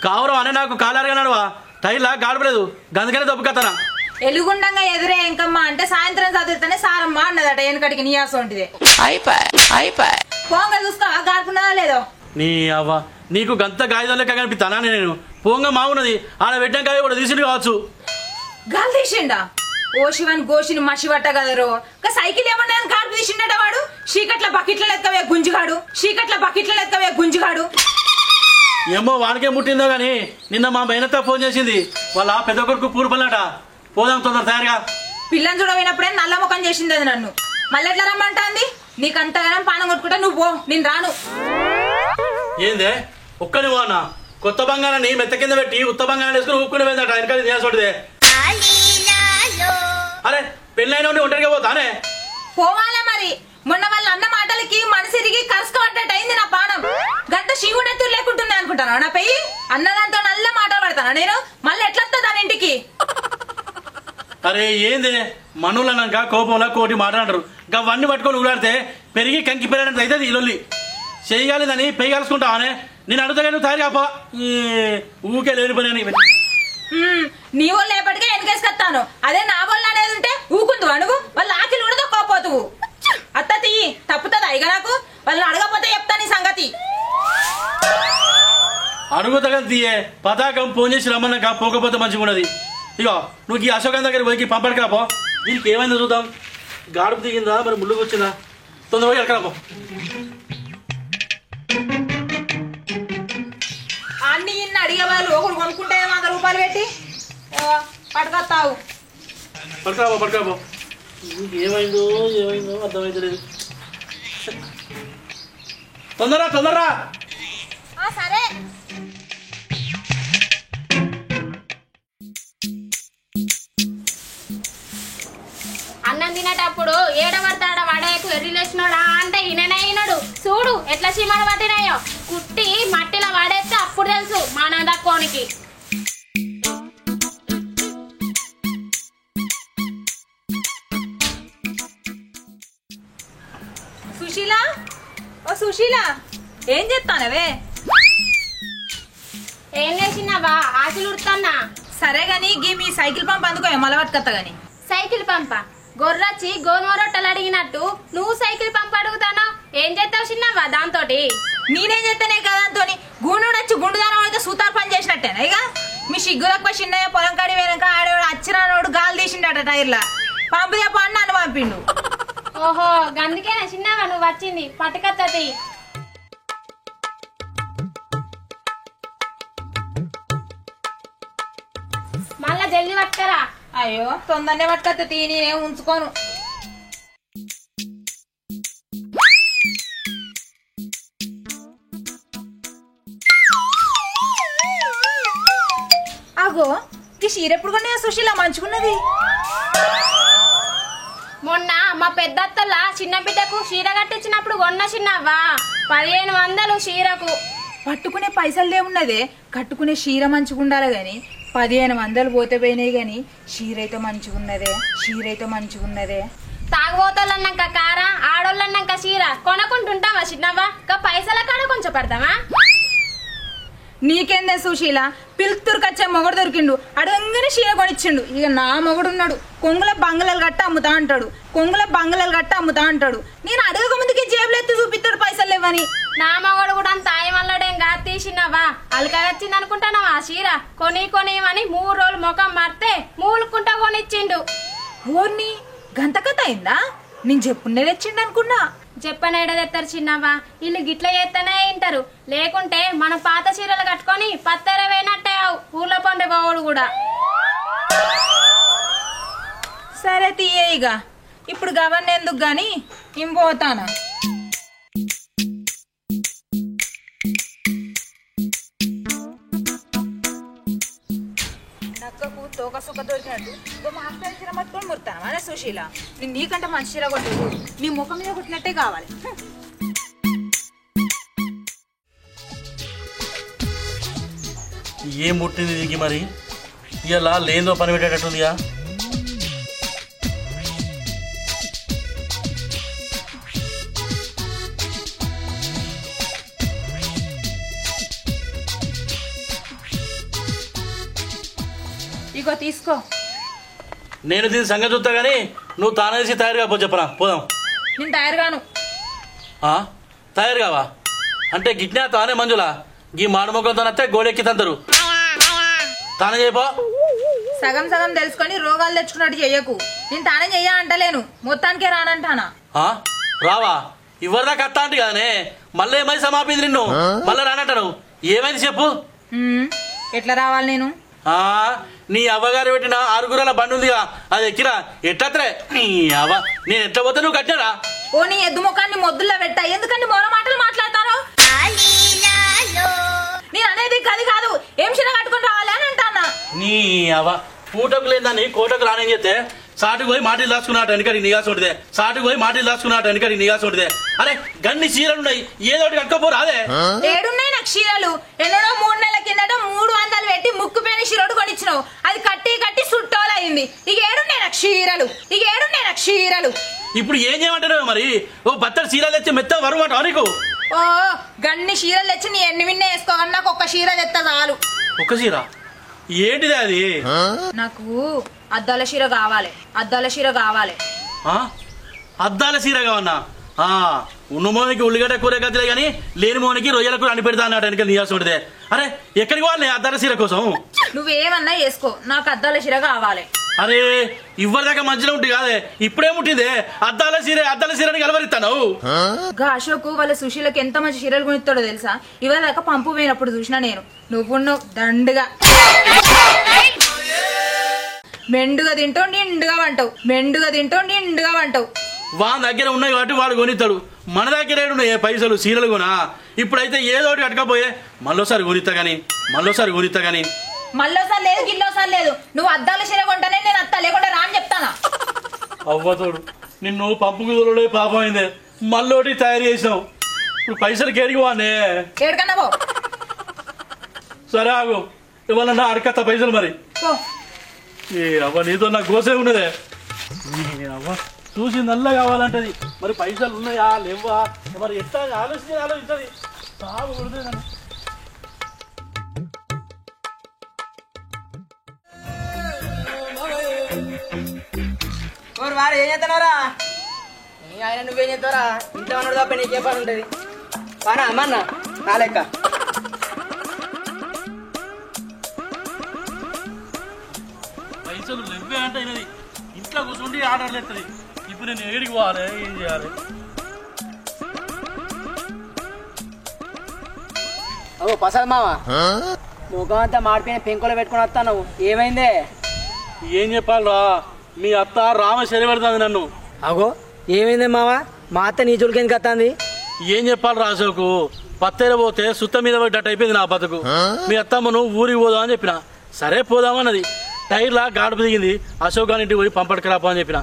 కావరం అనే నాకు కాలారుగా నడవా టైర్లా గాడపలేదు గందుకనే దొబ్బకత్తానా. ఎలుగుండంగా ఎదురే ఇంకమ్మా అంటే సాయంత్రం చదువుతానే సారమ్మ అన్నదట వెనకటికి నీయాసం ఉంటుంది. పోంగ చూసుకో గాడుకున్నదా లేదో. నీ అవ్వ నీకు గంత గాయదం లెక్క కనిపిస్తానా నేను పోంగ మాగున్నది ఆడ పెట్టిన కాయ కూడా తీసుడు కావచ్చు. గాలి తీసిండా ఓ శివన్ గోషిని మసి పట్ట కదరో సైకిల్ ఏమన్నా గాడుపు తీసిండట వాడు. చీకట్ల బకెట్ల లెక్కవే గుంజుగాడు చీకట్ల బకెట్ల లెక్కవే గుంజుగాడు. ఏమో వానికే ముట్టిందో గాని నిన్న మా బైనత్త ఫోన్ చేసింది వాళ్ళ పెద్ద కొడుకు పూర్పల్లట పోదాం తొందర తయారుగా. పిల్లని చూడమైనప్పుడే నల్ల ముఖం చేసింది అది నన్ను మళ్ళీ ఎట్లా రమ్మంటాంది. నీకు అంతగానం పానం కొట్టుకుంటా నువ్వు పో నేను రాను. ఏందే ఒక్కని పోనా కొత్త బంగారాన్ని మెత్త కింద పెట్టి ఉత్త బంగారాన్ని వేసుకుని ఊక్కుని పోయిందట వెనకాల నేసోటిదే. అరే పెళ్ళైన ఒంటరిగా పోతానే పోవాలా మరి. మొన్న వాళ్ళ అన్న మాటలకి మనసిరిగి కరుసుకోబడ్డట్టు అయింది నా పానం. గంట శివుడెత్తులు లేకుంటున్నా అనుకుంటాను నా పెయ్యి అన్నదాంతో నల్ల మాటలు పడతాను నేను మళ్ళీ ఎట్లా వస్తా దాని ఇంటికి. అరే ఏందే మనులన్నాక కోపంలో కోటి మాట్లాడరు గవన్నీ పట్టుకొని ఊరాడితే పెరిగి కంకి పెరిగినట్టు అయితే ఇల్లు చేయగలిదని పెయ్యి కలుసుకుంటావానే నేను అడుగుతా నువ్వు తయారు కాపా ఊకే లేని పని అని. నీ వాళ్ళు లేపటికే వెనకేసుకొస్తాను అదే నా వాళ్ళు అనేది ఉంటే ఊకుందు అనుగు వాళ్ళు ఆకిలు కూడా తక్కువపోతువు. అత్త తీయి తప్పుతుంది ఇక నాకు వాళ్ళని అడగపోతే చెప్తా నీ సంగతి. అడుగుతా తీయే పతాకం ఫోన్ చేసి రమ్మన్నాక పోకపోతే మంచిగా ఉన్నది. ఇగో నువ్వు ఈ అశోకం దగ్గర పోయి పంపడికి రాపో. దీనికి ఏమైందో చూద్దాం. గాడుపు దిగిందా మరి ముళ్ళుకు వచ్చిందా తొందర పోయి ఎక్కరాపో. అన్ని ఇన్ని అడిగే వాళ్ళు ఒకరు కొనుక్కుంటే 100 రూపాయలు పెట్టి పట్టుకొస్తావు. పట్టుకురాపో పట్టుకురాపో. నీకు ఏమైందో అర్థమైతే లేదు. తొందరరా తొందరరా. సరే అన్నం తినేటప్పుడు ఏడబడతాడ వడయకు ఎర్రిలేసినోడా అంటే ఈయనడు చూడు ఎట్లా చీమలు పట్టినాయో కుట్టి మట్టిలో వాడేస్తే అప్పుడు తెలుసు మా నందక్కోనికి. సుశీల ఓ సుశీల ఏం చెప్తానవే. ఏం లేచినావా ఆశలు ఉడుతున్నా. సరే గాని గీ మీ సైకిల్ పంప్ అందుకో మళ్ళీ పట్టుకొస్తా గాని. సైకిల్ పంప గొర్రచ్చి గోధుమ రొట్టెలు అడిగినట్టు నువ్వు సైకిల్ పంప అడుగుతాను. ఏం చేస్తావు చిన్నవా దాంతో? నేనేం చేస్తానే కదా దాంతో గుండు నచ్చి గుండుదానం అయితే సూతార్ పని చేసినట్టేనా. ఇక మీ సిగ్గులకు చిన్నయ్య పొలం కాడి వేరక ఆడేవాడు అచ్చిరానోడు గాలి తీసిండట టైర్లా పంపు చెప్ప అని నన్ను పంపిండు. ఓహో గందుకేనా చిన్నవా నువ్వు వచ్చింది పట్టుకత్తది. మళ్ళా జల్ది పట్టుకరా. అయ్యో తొందరనే పట్టుకొస్తా తీ నేనేం ఉంచుకోను. అగో ఈ చీర ఎప్పుడు కొన్నా సుశీల మంచుకున్నది. మొన్న మా పెద్దత్తల చిన్న బిడ్డకు చీర కట్టించినప్పుడు కొన్న చిన్నవ్వా 1500 చీరకు. పట్టుకునే పైసలు ఏమున్నదే కట్టుకునే చీర మంచుకుండాలి గాని 1500 పోతే పోయినాయి గాని చీరైతే మంచుకున్నదే. తాగుబోతోళ్ళన్నాక కార ఆడోళ్ళన్నాక చీర కొనుక్కుంటుంటావా చిన్నవ్వా? పైసల కాడ కొంచెం పడతావా? నీకేందే సుశీల పిలుతురుకొచ్చే మొగడు దొరికిండు అడగంగానే చీర కొనిచ్చిండు. ఇక నా మొగడున్నాడు కొంగుల బంగళాలు గట్ట అమ్ముతా అంటాడు. నేను అడగక ముందుకి జేబులు ఎత్తి చూపిస్తాడు పైసలు లేవని. నా మగడు కూడా తాయమల్లడేం గా తీసినవా అలకగచ్చింది అనుకుంటానవా ఆ చీర కొనివని 3 రోజులు ముఖం మారితే మూలుకుంటా కొనిచ్చిండు. ఓర్ని గంత కథ అయిందా? నేను చెప్పుండే తెచ్చిండు అనుకున్నా. చెప్పనేడదెత్తారు చిన్నవా వీళ్ళు గిట్ల చేస్తేనే వింటారు. లేకుంటే మనం పాత చీరలు కట్టుకొని పత్తెర వేయనట్టే ఊర్లో పండే బావుడు కూడా. సరే తీయే ఇక ఇప్పుడు గవర్న ఎందుకు గాని ఇంపోతానా నక్కకు తోక సుఖ దొరికినట్టు మాస్టర్ చీర పట్టుకొని ముడతాను అనే సుశీల నేను నీకంటే మంచి చీర కొట్టదు నీ ముఖం మీద కొట్టినట్టే కావాలి. ఏం పుట్టింది దిగి మరి ఇలా లేదో పని పెట్టేటట్టుందిగా. ఇగో తీసుకో. నేను దీని సంగతి చూస్తా కానీ నువ్వు తానేసి తయారుగా పో చెప్పరా పోదాం. నేను తయారుగాను. తయారు కావా అంటే గిట్నా తానే మంజులా గీ మాడుమొక్కలతో నస్తే గోడెక్కి తంతరు తానే చేయపో. సగం సగం తెలుసుకొని రోగాలు తెచ్చుకున్నట్టు చెయ్యకు. నేను తానే చెయ్య అంటలేను మొత్తానికే రానంటానా. రావా ఇవ్వరదా కత్తా అంటే కదనే మళ్ళీ ఏమైంది సమాపింది నిన్ను మళ్ళీ రానంటాను ఏమైంది చెప్పు. ఎట్లా రావాలి నేను? నీ అవ్వగారు పెట్టిన 6 గుర్రాల బండి ఉందిగా అది ఎక్కిరా ఎట్లత్రే నీ అవ్వ నేను ఎట్లా పోతే నువ్వు కట్టారా. ఓ నీ ఎద్దు ముఖాన్ని మొద్దుల్లో పెట్టా ఎందుకంటే మరో మాటలు మాట్లాడతారు. నేను అనేది గది కాదు ఏం చిన్న కట్టుకుని రావాలి అని అంటానా. నీ అవ్వ పూటకు లేదని కోటకు రానేం చెప్తే సాటుకు పోయి మాటలు దాచుకున్నట్టు వెనకడి నిగాసు ఉంటుందే సాటుకు పోయి మాటలు దాచుకున్నట్టు వెనకడి నిగాసు ఉంటుందే. అరే గన్ని చీరలున్నాయి ఏదో ఒకటి కట్టుకోపోరు అదే. ఏడున్నాయి నాకు చీరలు ఎన్నడో 3 నెలల కిందట 300 పెట్టి ముక్కుపోయిన చీరడు కొనిచ్చినావు అది కట్టి కట్టి సుట్టోలైంది. ఇక ఏడున్నాయి నాకు చీరలు. ఇప్పుడు ఏం చేయమంటారు మరి ఓ బత్తడి చీరలు తెచ్చి మెత్త వరమాట నీకు. ఓ గన్ని చీరలు తెచ్చి నీ ఎన్ని విన్నే వేసుకోవాలి నాకు ఒక్క చీర తెస్తా చాలు. ఒక చీర ఏంటిది అది? నాకు అద్దాల చీర కావాలి. అద్దాల చీర కావన్నా ఉన్న మోనికి ఉల్లిగడ్డ కూర గదిలే కానీ లేని మోనికి రొయ్యల కూర అని పెడతా అన్నట్టు వెనక నీయాల్సి ఉంటుంది. అరే ఎక్కడికి వాళ్ళే అద్దాల చీర కోసం? నువ్వేమన్నా వేసుకో నాకు అద్దాల చీర కావాలి. అరే ఇవ్వదాకా మధ్యలో ఉంటుంది కాదే ఇప్పుడేముంటుంది అద్దాల చీరని కలవరిస్తాను. అశోక్ వాళ్ళ సుశీలకి ఎంత మంచి చీరలు కొనిస్తాడో తెలుసా. ఇవ్వదాకా పంపు పోయినప్పుడు చూసినా నేను. నువ్వు దండుగా మెండుగా తింటావు నిండుగా వంటావు. వాని దగ్గర ఉన్నాయి కాబట్టి వాడు కొనిస్తాడు. మన దగ్గర ఏడున్నాయి పైసలు చీరలు కొనా. ఇప్పుడైతే ఏదో ఒకటి కట్టకపోయే మళ్ళోసారి కొనిస్తా గానీ మళ్ళోసారి లేదు గిల్లోసారి లేదు. నువ్వు అద్దాల చీర కొంటానే నేను అత్తా లేకుండా రా అని చెప్తానా. అవ్వతోడు నిన్ను పంపు కుదురుడే పాపం అయిందే మళ్ళోటి తయారు చేసినావు. ఇప్పుడు పైసలు కేడికి వానే ఏడుకన్నా పో. సరే ఆగు ఇవాళ అడకత్తా పైసలు మరి. ఏ అవ్వ నీతో నాకు గోసే ఉన్నదే. అవ్వ చూసి నల్ల కావాలంటది మరి పైసలు ఉన్నాయా లేవా మరి ఎట్లా ఆలోచించది బాగుంటుంది. వారు ఏం చేస్తున్నారా? ఆయన నువ్వేం చేస్తారా? ఇంట్లో ఉన్నాడు తప్ప నీకే పని ఉంటుంది. వారా అమ్మన్న నా లెక్క పైసలు లెవ్వే అంటే అయినది ఇంట్లో కూర్చుండి ఆర్డర్లు ఎత్తది. ఇప్పుడు నేను ఏడికి పోవాలి ఏం చేయాలి? ఓ ప్రసాద్ మామ ముఖం అంతా మాడిపోయిన పెంకులో పెట్టుకుని వస్తా నువ్వు ఏమైందే? ఏం చెప్పాలరా మీ అత్త రామ శని పెడుతుంది నన్ను. అగో ఏమైంది మావా? మా అత్త నీ చుడికి ఎందుకు వస్తుంది? ఏం చెప్పాలరా అశోకు పత్తేర పోతే సుత్త మీద పడ్డట్టు అయిపోయింది నా బతుకు. మీ అత్తమ్మను ఊరికి పోదాం అని చెప్పిన. సరే పోదామన్నది. టైర్లా గాడుపు దిగింది. అశోక్ గారి ఇంటికి పోయి పంపడకరాపో అని చెప్పిన.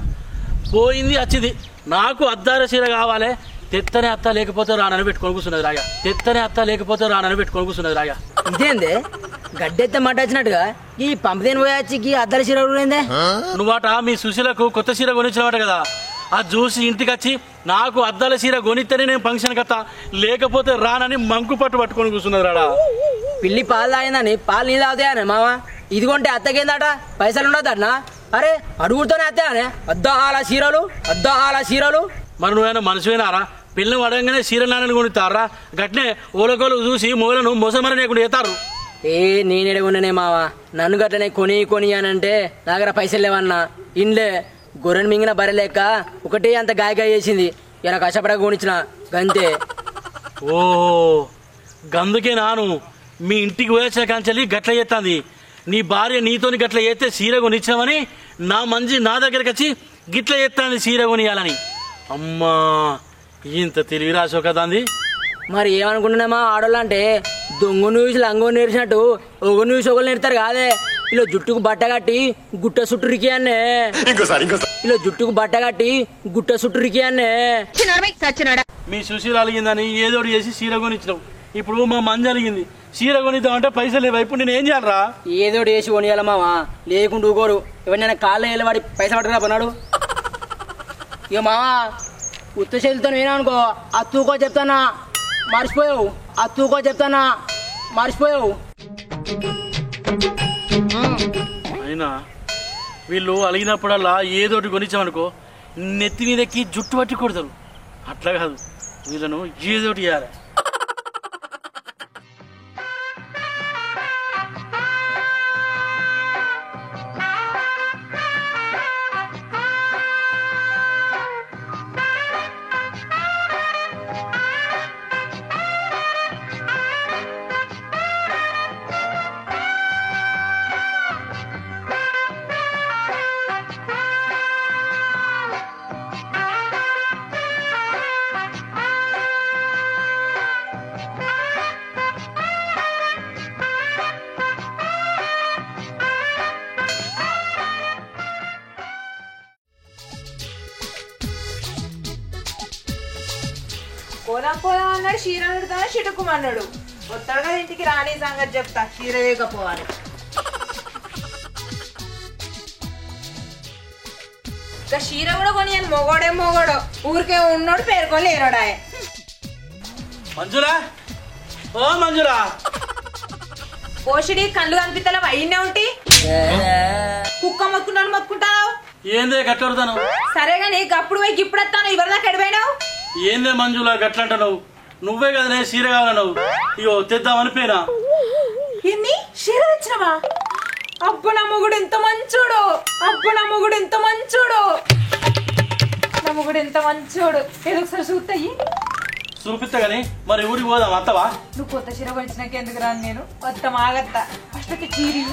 పోయింది వచ్చింది. నాకు అద్దాల చీర కావాలి. తెత్తనే అత్త లేకపోతే రానని పెట్టుకొని కూర్చున్నది రాగా. ఇదేందే గడ్డెత్త మాట వచ్చినట్టుగా ఈ పంపదేని పోయొచ్చి ఈ అద్దాల చీర ఊరిందే. నువ్వట మీ సుశీలకు కొత్త చీర కొనిచ్చినవాట కదా. అది చూసి ఇంటికి వచ్చి నాకు అద్దాల చీర కొనిస్తేనే నేను ఫంక్షన్ కత్తా లేకపోతే రానని మంకు పట్టుకొని కూర్చున్నది రాడా. పిల్లి పాలు తాగిందని పాలు నీళ్ళు తాగుతాయనే మావా. ఇది కొంటే అత్తకేందట పైసలు ఉండదన్నా. అరే అడుగుతూనే అత్తానే అద్దాల చీరలు. మరి నువ్వేనా మనిషివేనారా? పిల్లలు అడగగానే చీరలు నాన్నలు కొనిస్తారా? గట్నే ఓలకోలు చూసి మూలను మోసమని లేకుండా చేస్తారు. నేనేడుకున్నానే మావా. నన్ను గట్లనే కొని అని అంటే నా దగ్గర పైసలు లేవన్నా. ఇండ్లే గొర్రెను మింగిన బర్రెలేక ఒకటే అంత గాయగా చేసింది. ఇలా కష్టపడక కొనిచ్చిన గంతే. ఓ గందుకే నాను మీ ఇంటికి పోయొచ్చిన కాంచెల్లి గట్ల చేస్తుంది. నీ భార్య నీతోని గట్ల చేస్తే చీర కొనిచ్చామని నా మంచి నా దగ్గరికి వచ్చి గిట్ల ఎత్తాంది చీర కొనియాలని. అమ్మా ఇంత తెలివి రాసో కదా అంది. మరి ఏమనుకుంటున్నామా ఆడోళ్ళు అంటే దొంగను చూసి లంగో నేర్చినట్టు ఒకరిని చూసి ఒకరు నేర్తారు కాదే. ఇలా జుట్టుకు బట్ట కట్టి గుట్ట సుట్టురికి అన్నే. ఇలా జుట్టుకు బట్ట కట్టి గుట్ట సుట్టురికి అన్నే. మీ సుశీల అలిగిందని ఏదోటి చేసి చీర కొనిచ్చినావు. ఇప్పుడు మా మంజు అలిగింది చీర కొనిద్దామంటే పైసలు లేవు. ఇప్పుడు నేను ఏం చేయాలరా? ఏదోటి వేసి కొనియాల మావా, లేకుండా ఊకోరు. ఎవరినైనా కాళ్ళ వెళ్ళవాడి పైసలు పట్టుకురా పన్నాడు. ఇక మావా ఉత్త చేతులతో నేననుకో అత్తూకో చెప్తానా మర్చిపోయావు, అత్తూకో చెప్తానా మర్చిపోయావు. అయినా వీళ్ళు అలిగినప్పుడల్లా ఏదోటి కొనిచ్చామనుకో నెత్తి మీదకి జుట్టు పట్టి కొడతారు. అట్లా కాదు, వీళ్ళను ఏదోటి చేయాలి. పోదాం పోదాం అన్నాడు, చీర పెడతా చిటుకుమన్నాడు. కొత్తగా ఇంటికి రాని సంగతి చెప్తా, చీర లేకపోవాలి. ఇంకా చీర కూడా కొనియాలి. మొగోడే మొగోడు, ఊరికే ఉన్నోడు పేరుకొని లేరోడాయ్. మంజురా, ఓ మంజురా, పోషడి కళ్ళు కనిపిస్తలేవు, అయినే ఉంటి కుక్క మొక్కున్నాను మొక్కుంటావు. ఏందే గట్లడతాను? సరేగా నీకు అప్పుడు పోయి ఇప్పుడు వస్తాను, ఇవరి దాకా ఎడిపోయినావు. ఏందే మంజులా గట్లంటున్నావు? నువ్వే కదనే చీర కావాలన్నావు. ఇగో తెద్దామని పోయినా. ఎన్ని చీర తెచ్చినవా? అబ్బు నా మొగుడు ఎంత మంచోడు, అబ్బు నా మొగుడు ఎంత మంచోడు, నా మొగుడు ఎంత మంచోడు. ఏదో ఒకసారి చూస్తాయి చూపిస్తా గానీ మరి ఊరికి పోదాం, అత్తవా? నువ్వు కొత్త చీర కొలిచినాక ఎందుకు రాను నేను? వస్తాం ఆగత్తా. ఫస్ట్ అయితే చీరి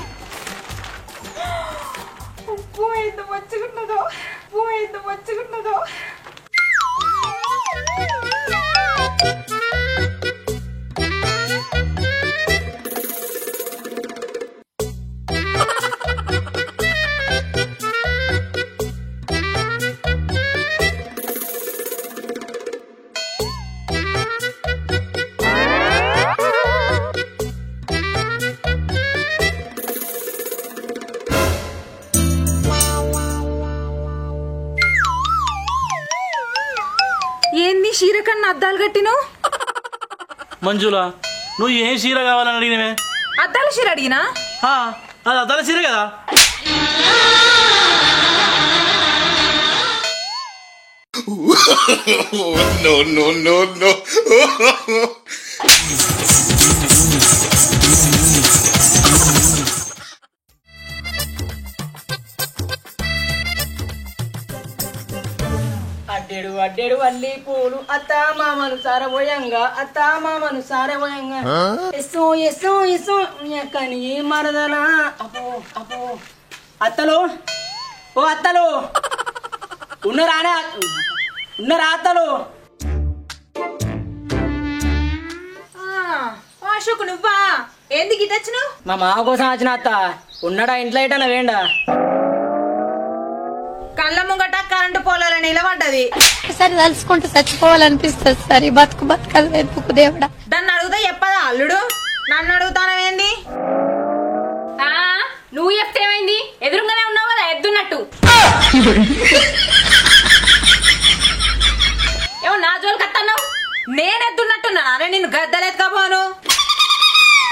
ఉప్పు ఎంత మంచిగున్నదో, ఉప్పు ఎంత మంచిగున్నదో. ఏంది చీర కన్నా అద్దాలు కట్టిను? మంజులా నువ్వు ఏం చీర కావాలని అడిగినవే? అద్దాల చీర అడిగినా? అది అద్దాల చీర కదా. No, no, no, no. అడ్డేడు అడ్డేడు అల్లి పూలు అత్త మామను సారబోయంగా, అత్త మామను సారబోయంగా. ఎస్సో ఎస్సో ఎస్సో కని మరదలా. అపో అపో అత్తలు, ఓ అత్తలు ఉన్నరానే, ఉన్నరా అత్తలు? అశోక్ నువ్వా? ఎందుకు ఇది వచ్చినావు? మా మామ కోసం వచ్చిన అత్త. ఉన్నాడా ఇంట్లో ఇటనా వేండా? కళ్ళ ముంగట కరెంటు పోలాలని నిలబడ్డది. సరే తలుసుకుంటూ చచ్చిపోవాలనిపిస్తుంది. సరే బతుకు బతకదు వెతుకు దేవుడా. దాన్ని అడుగుతా చెప్పదా అల్లుడు? నన్ను అడుగుతానవేంది? నువ్వు చెప్తే ఏమైంది? ఎదురుగానే ఉన్నావు కదా ఎద్దున్నట్టు. ఏమో నా జోలు కత్తన్నావు? నేనెద్దున్నట్టున్నా? నిన్ను గద్దలెత్తుకపోను.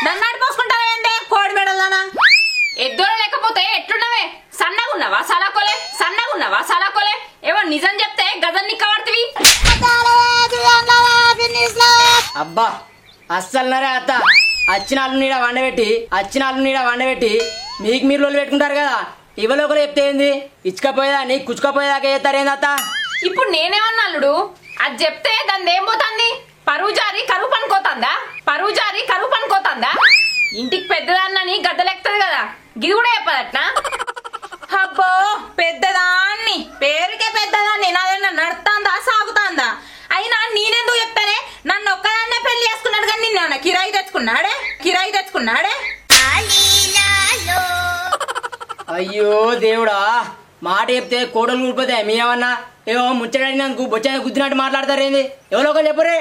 నన్ను అడిపోసుకుంటావేందే కోడి మెడల్లానా? ఎద్దులో లేకపోతే ఎట్లున్నావే? సన్నగున్నావా సలాకోలే? సన్నగున్నావా సలాకోలే? ఏమో నిజం చెప్తే గదన్ని కవర్తివి. అబ్బా అస్సలు నరే అత్త. అచ్చినాళ్ళు నీడ వండబెట్టి మీకు మీరు లోలు పెట్టుకుంటారు కదా. ఇవ్వలో ఒకరు చెప్తే ఏంది? ఇచ్చుకపోయేదా నీ కుచ్చుకపోయేదాకా చేస్తారేంది అత్త? ఇప్పుడు నేనేమన్నా అల్లుడు? అది చెప్తే దాన్ని ఏం పోతుంది? పరువు జారి కరువు పనుకోతుందా? పరువు జారి కరువు పనుకోతుందా? ఇంటికి పెద్దదాన్నని గద్దలెక్కుతుంది కదా, గిది కూడా చెప్పదట్నా? అబ్బో పెద్దదాన్ని, పేరుకే పెద్దదాన్ని, నాదేనా నడుతాందా సాగుతాందా? అయినా నేనెందుకు చెప్తానే? నన్ను ఒక్కదాన్నే పెళ్లి చేసుకున్నాడు కానీ నిన్న కిరాయి తెచ్చుకున్నాడే. అయ్యో దేవుడా, మాట చెప్తే కోడలు ఊడిపోతే మీ ఏమన్నా ఏమో ముచ్చడానికి బొచ్చ గుద్దినట్టు మాట్లాడతారేంది? ఎవరో ఒకరు చెప్పరే.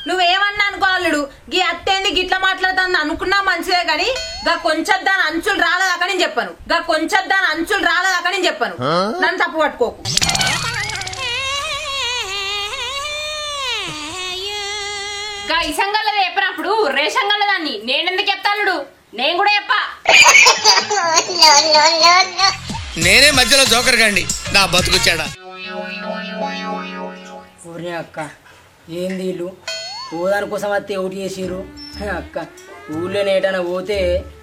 నువ్వేమన్నా అనుకోవాలడు, గీ అత్తేంది గిట్లా మాట్లాడుతుంది అనుకున్నా మంచిదే గాని గా కొంచెం దాని అంచులు రాలేదాకా నేను చెప్పను, నన్ను తప్పు పట్టుకోకు. ఇసంగల్లో చెప్పినప్పుడు రేషంగల్లో దాన్ని నేనెందుకు చెప్తాడు? నేను కూడా చెప్పా. నేనే మధ్యలో జోకర్ గండి నా బతుకుచ్చాడా. ఊరి అక్క ఏంది వీళ్ళు పోదాని కోసం వస్తే ఒకటి చేసిరు అక్క. ఊళ్ళో ఏటైనా పోతే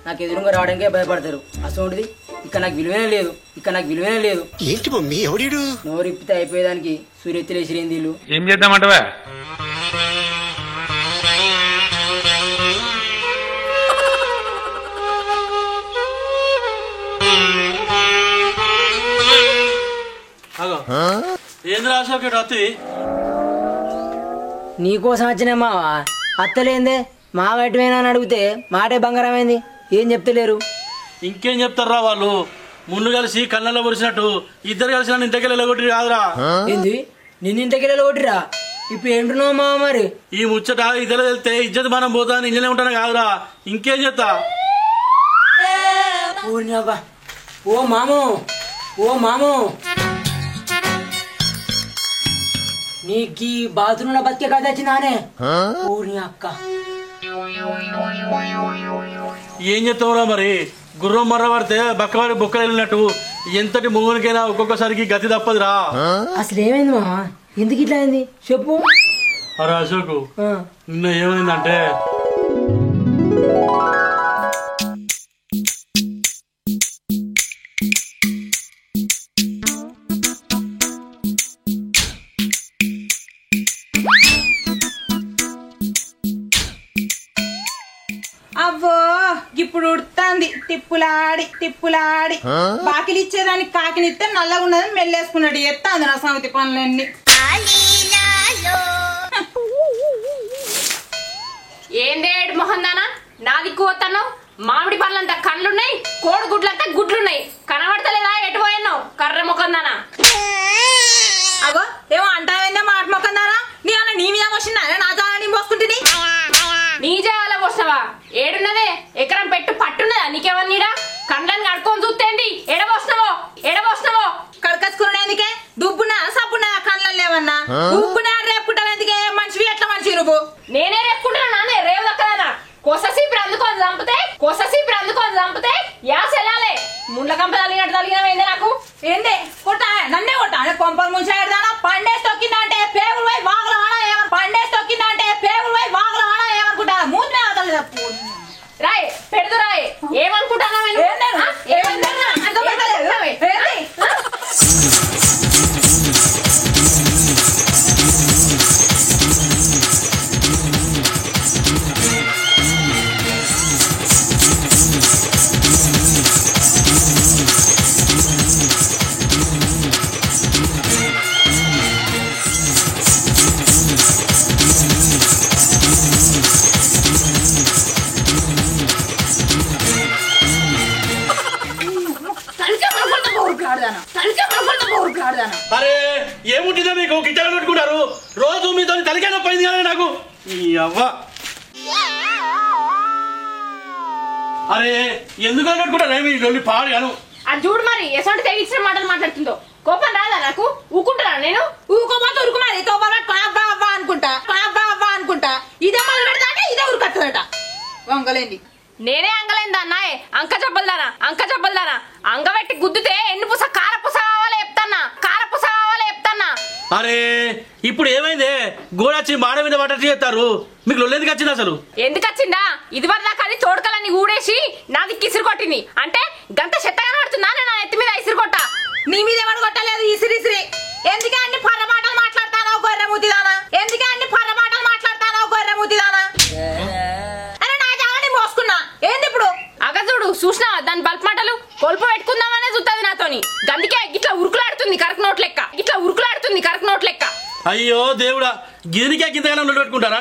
నాకు ఎదురుగా రావడానికే భయపడతారు. అసోంటిది ఇక్కడ నాకు విలువనే లేదు. ఏంటి మమ్మీ ఎవడీడు? నోరిప్పితే అయిపోయేదానికి సూర్యెత్తులేసిరేంది వీళ్ళు. ఏం చేద్దామంటవా? ఏంది రాసోకేడు అత్తి? నీకోసం వచ్చిన మావా అత్తలేందే మా వెంటవేనా అని అడిగితే మాటే బంగారమైంది. ఏం చెప్తలేరు. ఇంకేం చెప్తారా వాళ్ళు? ముందు కలిసి కళ్ళల్లో పొడిచినట్టు ఇద్దరు కలిసి నన్ను ఇంతకెళ్ళి వెళ్ళగొట్టి కాదురా. ఏంది నిన్నింతకెళ్ళి కొట్టిరా? ఇప్పుడు ఏంటున్నావు మావ? మరి ఈ ముచ్చట ఇద్దరు వెళ్తే ఇజ్జత్ మనం పోతా ఇంజనే ఉంటాను కాదురా. ఇంకేం చెప్తా? ఓ మామో నీకు ఈ బాత్రూమ్ లో బతికే కథ వచ్చిందానే? ఊరి అక్క ఏం చెప్తావురా మరి? గుర్రం మర్ర పడితే బక్కవాడి బొక్కలు వెళ్ళినట్టు ఎంతటి మొగునికైనా ఒక్కొక్కసారికి గతి తప్పదురా. అసలు ఏమైంది మా? ఎందుకు ఇట్లా అయింది చెప్పు. అరే అశోకు, నిన్న ఏమైందంటే అవ్వో ఇప్పుడు ఉడుతాంది తిప్పులాడి బాకిలు ఇచ్చేదానికి కాకినిస్తే నల్లగా ఉన్నదని మెల్లేసుకున్నాడు. ఎత్తాంది నా సంగతి పనులన్నీ. ఏందేడు మొహం దానా నా దిక్కు పోతాను? మామిడి పళ్ళంతా కళ్ళున్నాయి, కోడి గుడ్లంతా గుడ్లున్నాయి. కనబడతలేదా ఎటు పోయాను? కర్ర మొఖం దానా. అగో ఏమో అంటావేందే మాట మొక్కందారా? నీ అన్న నీ మీద వచ్చిందా? నా చాలా నీ పోసుకుంటుంది. నీ జాల పోస్తావా? ఏడున్నదే ఎకరం పెట్టు పట్టున్నదా నీకెవరినీడా? కండ్లని కడుక్కొని చూస్తేంది? ఎడబోస్తున్నావో కడకసుకునేందుకే దుబ్బున్నా సబ్బున్నా కళ్ళ లేవన్నా దుబ్బునా రేపుకుంటావు ఎందుకే? మనిషివి ఎట్లా మనిషి నువ్వు? నేనే రేపుకుంటున్నా నానే రేవు దక్కదానా. కొససీపురు అందుకొని చంపితే యాస వెళ్ళాలి. ముండ్ల కంప తలిగినవేంది నాకు? ఏందే కొట్టా? నన్నే కొట్టా? కొంపలు ముంచాడుదానా? పండేసి తొక్కిందా అంటే పేగులు పోయి వాగల ఏమనుకుంటా? మూతి తప్పు రాయ్ పెడదు రాయ్. ఏమనుకుంటానా? అరే ఏముంటుందో మీకు? గిట్టలు పెట్టుకుంటారు రోజు మీతో తలకాయ నొప్పి అయింది కదా నాకు. అవ్వ అరే ఎందుకు కట్టుకుంటారు మీ పాడు గాను? అది చూడు మరి ఎసంటి తెగించిన మాటలు మాట్లాడుతుందో. కోపం రాదా నాకు? ఊకుంటారా నేను? ఊకోపోతే ఉరుకు మరి అవ్వా అనుకుంటా ఇదే మొదలు పెడతా అంటే ఇదే ఉరుకట్టదట. వంగలేండి నేనే అంగలేందా అన్నాయే? అంక చెప్పలదానా అంగబెట్టి గుద్దుతే ఎన్ని పుస కారపుస కావాలో చెప్తానా. అరే ఇప్పుడు ఏమైందే? గోడొచ్చి మాడ మీద పట్టట్టు చేస్తారు. మీకు లొల్లు ఎందుకు వచ్చింది అసలు? ఎందుకు వచ్చిందా? ఇది వరదాకా అది తోడుకలన్నీ ఊడేసి నాది ఇసురు కొట్టింది అంటే గంత చెత్తగా పడుతుందా? నా ఎత్తి మీద ఇసురు కొట్టా. నీ మీద ఎవరు కొట్టలేదు ఇసిరిసిరి. ఎందుకే అన్ని పర్ర మాటలు మాట్లాడతానో గొర్రె ముద్దిదానా? అరే నా జాలని మోసుకున్నా ఏంది ఇప్పుడు? అగ చూడు చూసినా దాని బల్ప్ మాటలు కొలుపు పెట్టుకుందామనే చూస్తా అయ్యో దేవుడా గిరికే గింతగానే నొల్లు పెట్టుకుంటారా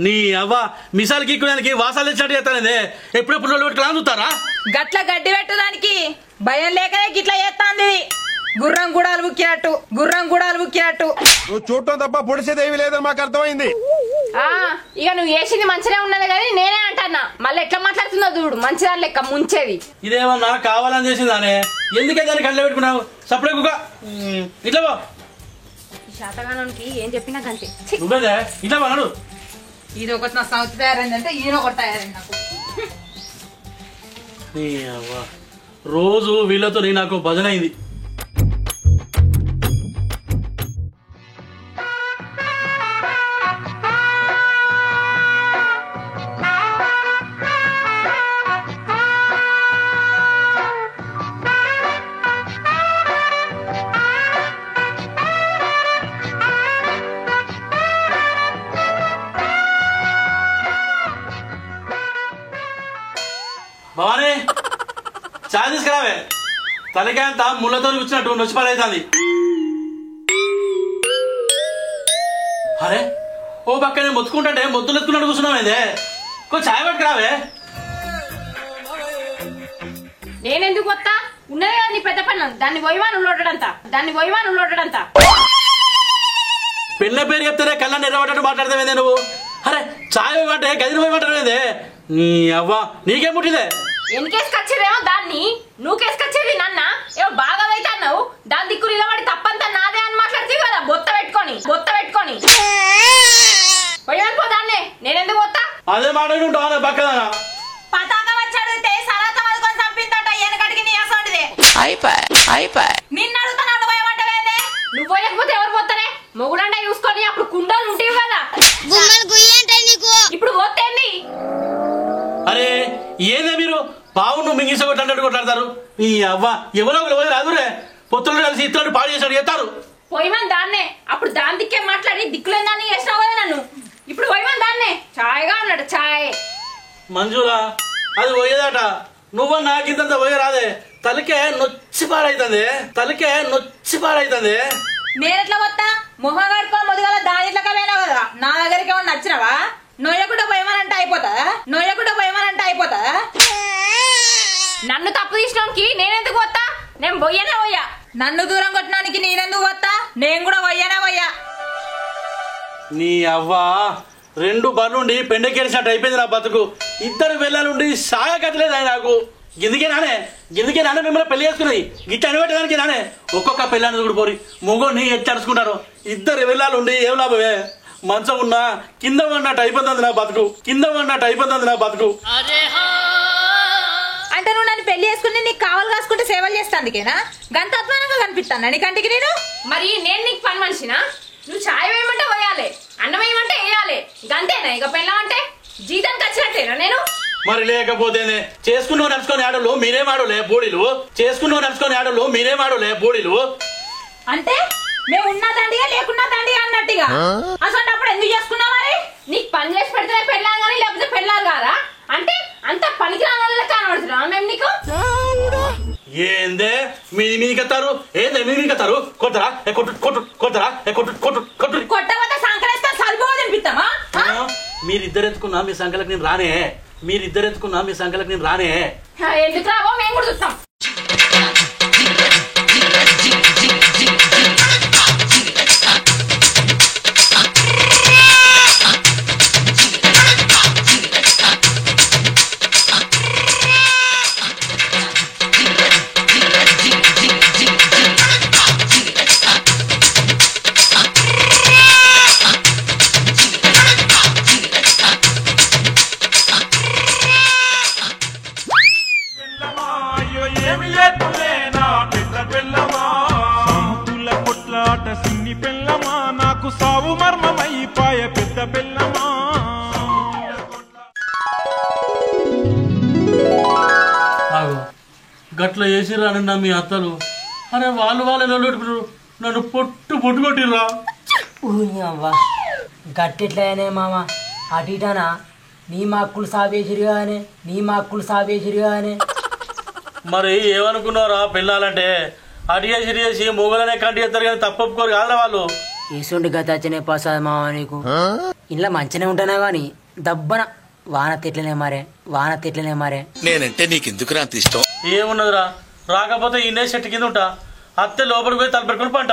నీ అవ్వ మిసాలు గిక్కుడానికి వాసాలు తెచ్చినట్టు చేస్తానే ఎప్పుడెప్పుడు నొల్లు పెట్టుకుని చూస్తారా గట్ల గడ్డి పెట్టడానికి భయం లేకనే గిట్లా చేస్తాంది గుర్రం గుడాలు బుక్కినట్టు నువ్వు చూడటం తప్ప పొడిసేదేవి లేదని మాకు అర్థమైంది. ఇక నువ్వు వేసింది మంచిగా ఉన్నది కానీ నేనే అంటానా మళ్ళీ ఎట్లా మాట్లాడుతుందో చూడు మంచిదాని లెక్క ముంచేది ఇదేమన్నా కావాలని చేసిందానే ఎందుకే దాన్ని కళ్ళ పెట్టుకున్నావు సపడే కుక్క ఇట్లా శాతగానానికి ఏం చెప్పినా కంటే నువ్వేదే ఇట్లా అన్నాడు ఇది ఒకటి నా సౌత్ తయారైందంటే ఈయన ఒకటి తయారైంది నాకు నీ అవ్వ రోజు వీళ్ళతో నాకు భజన అయింది. భవానీ చాయ్ తీసుకురావే తలకాయంత ముళ్ళతో కూర్చున్నట్టు నొచ్చిపాలవుతుంది. అరే ఓ పక్కనే మొత్తుకుంటే మొత్తులు ఎత్తుకున్నట్టు కూర్చున్నావేందే కొంచెం చాయ్ పట్టుకురావే. నేనెందుకు వస్తా ఉన్నదే కదా నీ పెద్ద పన్ను దాన్ని పోయివాను లోటడంతా పెళ్ళ పేరు చెప్తేనే కళ్ళ నెరవటట్టు మాట్లాడతావేందే నువ్వు. అరే చాయ్ అంటే గదిని పోయి మాట్లాడవేందే నీ అవ్వ నీకేం పుట్టిందే ఎన్కేసుకొచ్చేదేమో దాన్ని నువ్వు కేసుకొచ్చేది నన్న ఏమో బాగా అయితే అన్నావు దాని దిక్కు నిలబడి తప్పంతా నాదే అని మాట్లాడుతీ కదా బొత్త పెట్టుకొని పోయాను పో దాన్నే నేనెందుకు పోతా అదే మాట్లాడుకుంటావు పక్కదానా పతాక వచ్చాడు సరాత వదుకొని చంపిందట వెనకడికి నీ అసోంటిదే నిన్ను అడుగుతాను పోయమంటవేదే నువ్వు పోయకపోతే ఎవరు పోతానే మొగుడండా చూసుకొని అప్పుడు కుండలు ఉంటాయి కదా ఇప్పుడు పోతేంది. అరే ఏదే మీరు బావును మింగిస కొట్టినట్టు కొట్లాడతారు. ఈ అవ్వ ఎవరో ఒకరు రాదురే పొత్తులు కలిసి ఇతరులు పాడు చేసినట్టు చేస్తారు. పోయిమని దాన్నే అప్పుడు దాని దిక్కే మాట్లాడి దిక్కులేని దాన్ని చేసినావు కదా నన్ను ఇప్పుడు పోయిమని దాన్నే ఛాయ్గా అన్నాడు ఛాయ్ మంజులా అది పోయేదట నువ్వు నాకింత పోయే రాదే తలకే నొచ్చి పాడైతుంది. నేనెట్లా వస్తా మొహం కడుకొని మొదగల దాని ఇట్లా కవేనావు కదా నా దగ్గరికి ఏమన్నా నచ్చినవా నొయ్యకుండా పోయమనంటే అయిపోతా నన్ను తప్పు తీసినోనికి నేనెందుకు పోతా నేను పోయా నన్ను దూరం కొట్టడానికి నేనెందుకు వస్తా నేను కూడా పోయా నీ అవ్వ రెండు బర్లుండి పెండకేసినట్టు అయిపోయింది నా బతుకు. ఇద్దరు వెళ్ళాలుండి సాగ కట్టలేదు ఆయన నాకు. గిదికే నానే మిమ్మల్ని పెళ్లి చేసుకున్నది గిట్ట అనిపెట్టడానికి నానే ఒక్కొక్క పెళ్ళాన్ని కూడా పోరి మొగోని ఎచ్చరుచుకుంటారు. ఇద్దరు వెళ్ళాలుండి ఏం లాభమే మంచం ఉన్నా కింద పడినట్టు అయిపోతుంది నా బతుకు అంటే నువ్వు నన్ను పెళ్లి చేసుకుని నీకు కావాలి కాసుకుంటే సేవలు చేస్తా అందుకేనా గంత అద్మానంగా కనిపిస్తాను నీ కంటికి నేను మరి నేను నీకు పని మనిషినా నువ్వు ఛాయ్ వేయమంటే వేయాలి అన్నం వేయమంటే వేయాలి గంతేనా ఇక పెళ్ళమంటే జీతానికి వచ్చినట్టేనా నేను మరి లేకపోతేనే చేసుకున్నావు నడుచుకొని ఆడలు మీరేమాడలే బోడీలు అంటే మేము ఉన్న దండిగా లేకున్నా దండిగా అన్నట్టుగా అసలు అప్పుడు ఎందుకు చేసుకున్నావు మరి నీకు పని చేసి పెడితే పెళ్ళాలి కానీ లేకపోతే పెళ్ళాలి కాదా అంటే అంత పనికి రావాల కనబడుతున్నా మేము నీకు ఏందే మీదికి ఎత్తారు కొట్టరా కొట్టబోతే సంకరేస్తా సరిపోదు అనిపిస్తామా మీరిద్దరు ఎత్తుకున్నా మీ సంఖ్యలకు నేను రానే ఎందుకు రావో మేము కూడా చూస్తాం. సిన్ని పెళ్ళమా నాకు సావు మర్మమైపాయ పెద్ద పెళ్ళమా. గట్ల వేసిరానన్నా మీ అత్తలు. అరే వాళ్ళు నన్ను పొట్టు కొట్టిర్రా. అవ్వా గట్టెట్లనే మామ అటు ఇటానా నీ మాక్కులు సావేసిరుగానే మరి ఏమనుకున్నారా పెళ్ళాలంటే అడిగేసి మొగలనే కంటి ఎత్తారు కానీ తప్పొప్పుకోరు కాదురా వాళ్ళు. ఏసుండి గత వచ్చిన ప్రసాద్ మామ నీకు ఇంట్లో మంచిగానే ఉంటానా గాని దబ్బన వాన తెట్లనే మారే నేనంటే నీకెందుకురా అంత ఇష్టం? ఏమున్నదిరా, రాకపోతే ఇన్నే చెట్టు కింద ఉంటా, అత్తే లోపలికి పోయి తల పెట్టుకుని పంట.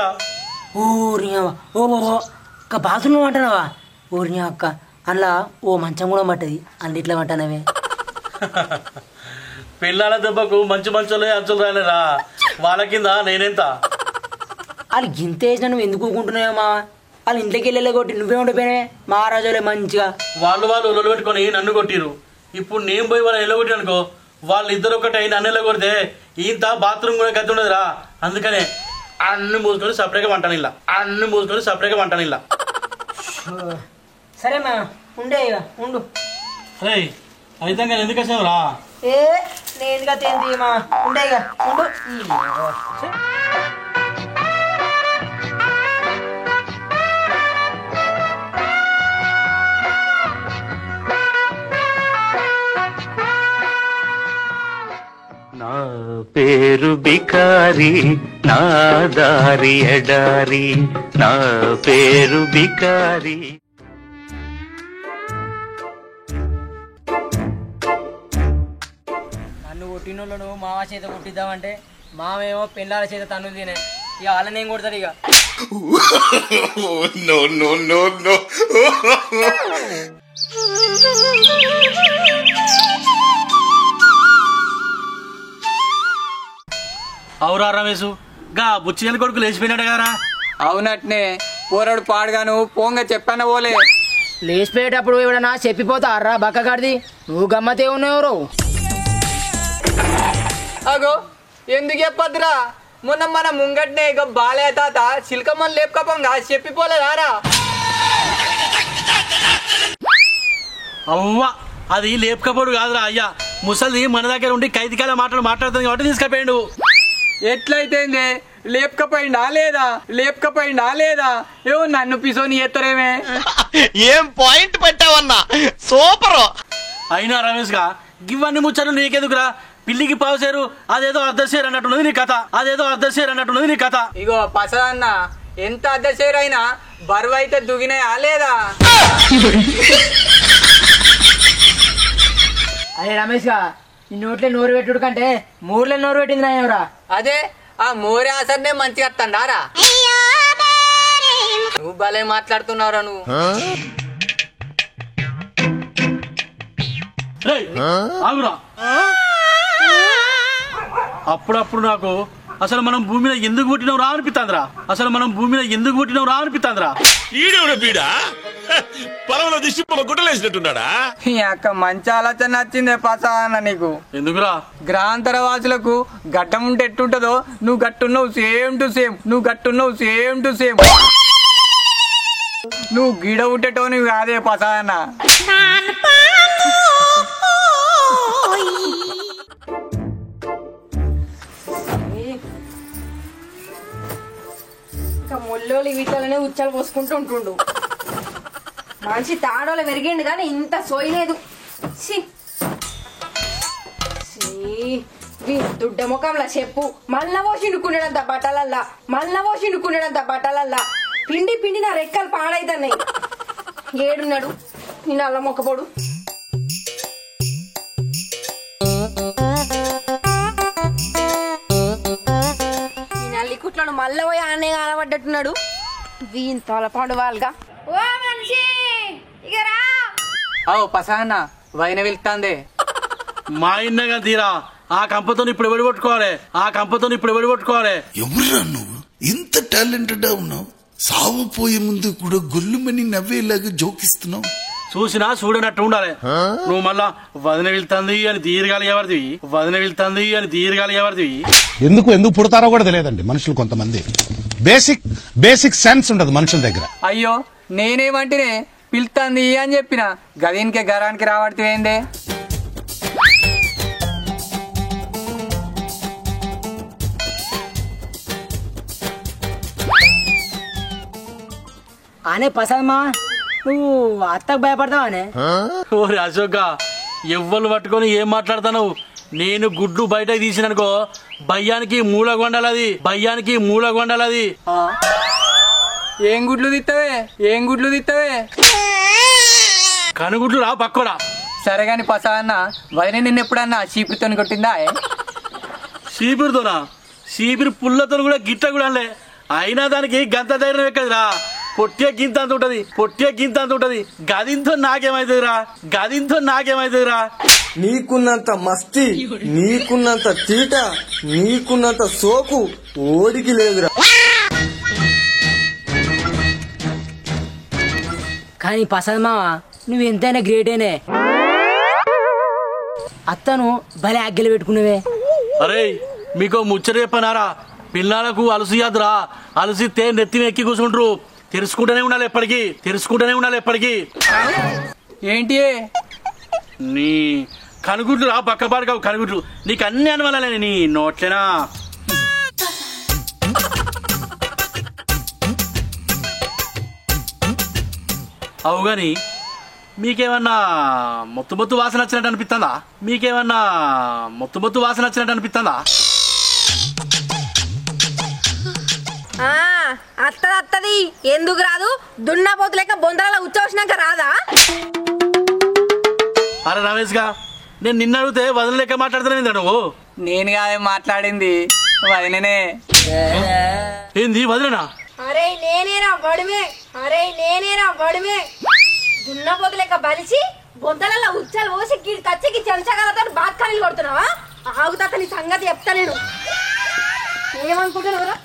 ఊరి అక్క బాత్రూమ్ అంటున్నావా? ఊరి అక్క అందులో ఓ మంచం కూడా పట్టది, అన్నిట్లో అంటానవే. పిల్లల దెబ్బకు మంచి మంచులే అంచులు రాలేరా, వాళ్ళ కింద నేనెంత. వాళ్ళు గింత వేసినా నువ్వు ఎందుకు ఊకుంటున్నావమ్మా? వాళ్ళు ఇంట్లోకి వెళ్ళే కొట్టి నువ్వే ఉండిపోయినావే మహారాజులే మంచిగా. వాళ్ళు ఒళ్ళు పెట్టుకొని నన్ను కొట్టిరు. ఇప్పుడు నేను పోయి వాళ్ళని ఎల్లగొట్టి అనుకో, వాళ్ళు ఇద్దరు ఒకటి నన్ను ఎల్లగొడితే ఇంత బాత్రూమ్ కూడా గతి ఉండదురా. అందుకనే అన్ని మూసుకొని సపరేట్గా వంటాను ఇలా. సరే మా ఉండే ఇక ఉండు. అయితే నేను ఎందుకు వచ్చాను రా? నేను ఎందుకు తేంది మా ఉండే ఇక ఉండు. నా పేరు బికారి, నా దారి ఎడారి, నా పేరు బికారి. నన్ను కొట్టినోళ్ళను మామ చేత కొట్టిద్దామంటే మామేమో పిల్లల చేత తన్నులు తినే. ఇక వాళ్ళని ఏం కొడతారు ఇక. అవురా రమేశు, గా బుచ్చిగని కొడుకు లేచిపోయినాడు కదరా? అవునట్నే పోరాడు పాడుగాను పోంగా చెప్పాను పోలే. లేచిపోయేటప్పుడు ఎవడన్నా చెప్పిపోతారా బక్కగాడిది? నువ్వు గమ్మతే ఉన్నావు. అగో ఎందుకు చెప్పద్దురా, మొన్న మన ముంగట్నే ఇక బాలే తాత చిలకమ్మని లేపుకపోంగా చెప్పిపోలేదారా? అవ్వ, అది లేపుకపోడు కాదురా అయ్యా, ముసలిది మన దగ్గర ఉండి ఖైదీకాల మాట్లాడుతుంది కాబట్టి తీసుకపోయాడు. ఎట్లయితే లేపుకపోయిండా లేదా ఏమో నన్ను పిసోని ఎత్తరేమే. ఏం పాయింట్ పెట్టావన్నా, సూపర్. అయినా రమేష్ గా ఇవన్నీ ముచ్చట్లు నీకెందుకురా? పిల్లికి పావుసేరు అదేదో అర్ధసేరు అన్నట్టున్నది నీ కథ. ఇగో పసదన్న ఎంత అద్దసేరు అయినా బరువు అయితే దుగినాయా లేదా? అరే రమేష్ గా ఈ నోట్లే నోరు పెట్టుడు కంటే మూర్లే నోరు పెట్టింది నాయవరా. అదే ఆ మోరే ఆసర్నే మంచిగా వస్తాడారా? నువ్వు భలే మాట్లాడుతున్నావురా నువ్వు. ఆగురా, అప్పుడప్పుడు నాకు అసలు మనం భూమి మీద ఎందుకు పుట్టినావు రా అనిపిస్తాందిరా. ఈడేవుడ బీడా పొలంలో దిష్టి గుట్టలేసినట్టున్నాడా? అక్క మంచి ఆలోచన నచ్చిందే పసన్న నీకు. ఎందుకురా? గ్రాంతర వాసులకు గడ్డం ఉంటే ఎట్టుంటదో నువ్వు గట్టున్నావు సేమ్ టు సేమ్. నువ్వు గిడ ఉంటేటో నువ్వు కాదే పసన్న. ఇంకా ముల్లోళ్ళు వీటిలోనే ఉచ్చాలు పోసుకుంటూ ఉంటుండు. మనిషి తాడోలు పెరిగిండు కానీ ఇంత సోయలేదు. దుడ్డ ముఖంలా చెప్పు మళ్ళా పోసిండుకునేడంత బట్టలల్లా పిండి నా రెక్కలు పాడైతున్నాయి. ఏడున్నాడు నేను అల్ల మొక్కపోడు. కుట్లాడు మళ్ళీ పోయి ఆనే కాలబడ్డట్టున్నాడు. వీని తలపాడు వాళ్ళగా. ఓ మనిషి ఇక రా. ఓ పసన్న వైన వెళ్తాందే. మా ఇన్నగా తీరా, ఆ కంపతో ఇప్పుడు విడగొట్టుకోవాలి. ఎవరురా నువ్వు? ఇంత టాలెంటెడ్ ఉన్నావు, సావు పోయే ముందు కూడా గొల్లుమని నవ్వేలాగా జోకిస్తున్నావు. చూసినా చూడనట్టు ఉండాలి. నువ్వు మళ్ళా వదిన వెళ్తుంది అని దీర్ఘాలు ఎవరిదివి. ఎందుకు పుడతారో కూడా తెలియదండి మనుషులు. కొంతమంది బేసిక్ సెన్స్ ఉండదు మనుషుల దగ్గర. అయ్యో నేనేమంటేనే పిలుతాంది అని చెప్పిన గదీనికే గరానికి రావడితే ఏందే. అనే పసదమ్మా నువ్వు అత్తకు భయపడతావానే? ఓరే అశోక, ఎవ్వరు పట్టుకొని ఏం మాట్లాడతావు? నేను గుడ్డు బయటకు తీసిననుకో భయ్యానికి మూల కొండలది. ఏం గుడ్లు తిత్తవే కనుగుడ్లు రా పక్కోడా. సరే గాని పసా అన్న వదిన నిన్న ఎప్పుడన్నా చీపురితో కొట్టిందా? చీపురుతోనా? చీపురు పుల్లతో కూడా గిట్ట కూడా అనలే. అయినా దానికి గంత ధైర్యం ఎక్కదిరా. పొట్టే గింత అంత ఉంటది. గదింతో నాకేమైతుందిరా. నీకున్నంత మస్తి, నీకున్నంత తీట, నీకున్నంత సోకు ఓడికి లేదురా. కానీ పసంద్ మామ నువ్వు ఎంతైనా గ్రేటేనే. అత్తను భలే అగ్గలు పెట్టుకునేవే. అరే మీకు ముచ్చట చెప్పనారా, పిల్లలకు అలసియాదురా. అలసితే నెత్తిని ఎక్కి కూర్చుంటారు. తెలుసుకుంటూనే ఉండాలి ఎప్పటికీ. ఏంటి నీ కనుగుడ్లు రా పక్కపాడుగా కనుగుడ్లు. నీకు అన్ని అనుమానాలే నీ నోట్లేనా. అవు గాని మీకేమన్నా మొత్తు వాసన వచ్చినట్టు అనిపిస్తుందా? అత్తది ఎందుకు రాదు? దున్నపోతు లెక్క బొందల ఉచ్చవచ్చినాక రాదా? అరే రమేష్ గా, నేను నిన్న అడిగితే వదిన లెక్క మాట్లాడుతున్నా నువ్వు. నేను కాదే మాట్లాడింది, వదిననే. ఏంది వదిలేనా? అరే నేనేరా వడిమే దున్నపోతు లెక్క బలిసి బొందల ఉచ్చాలు పోసి కచ్చికి చెంచగలతో బాత్కారీలు కొడుతున్నావా? ఆగుతా నీ సంగతి చెప్తా నేను. ఏమనుకుంటున్నావురా?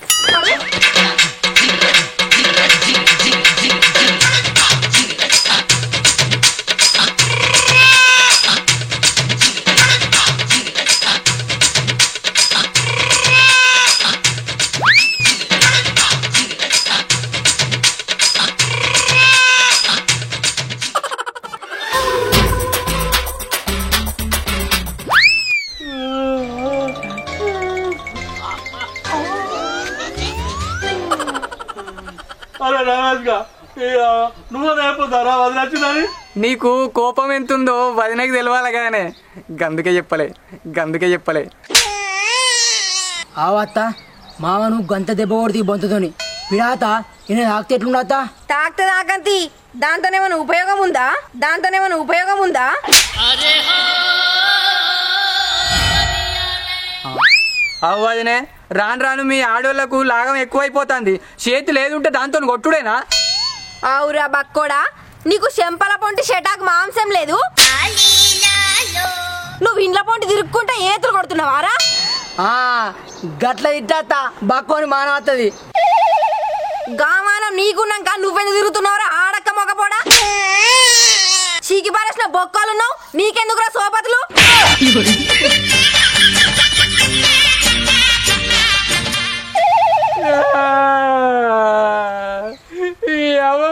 అరే రమేష్ గా, నువ్వు రేపుతారా వదిన వచ్చిందని? నీకు కోపం ఎంతుందో వదినకి తెలవాలి కదనే, గందుకే చెప్పలే. ఆవత్త మామను గంత దెబ్బ కొడితే బొంతతోని పిడాత ఈయన తాకితే ఎట్లుండత? తాకితే తాకంతి, దాంతోనేమైనా ఉపయోగం ఉందా? అవు వదినే, రాను మీ ఆడోళ్లకు లాగం ఎక్కువైపోతుంది. చేతి లేదుంటే దాంతో కొట్టుడేనా? అవురా బక్కోడా, నీకు చెంపల పొంటి షటాక్ మాంసం లేదు? నువ్వు ఇండ్ల పొంటి తిరుక్కుంటే ఏతులు కొడుతున్నావారా? గట్ల ఇట్ట బక్కోని మానం వస్తుంది. గామానం నీకున్నాక నువ్వెందుకు తిరుగుతున్నావురా ఆడక్క మొగపోడా? చీకి పారేసిన బొక్కలున్నావు, నీకెందుకురా సోపతులు?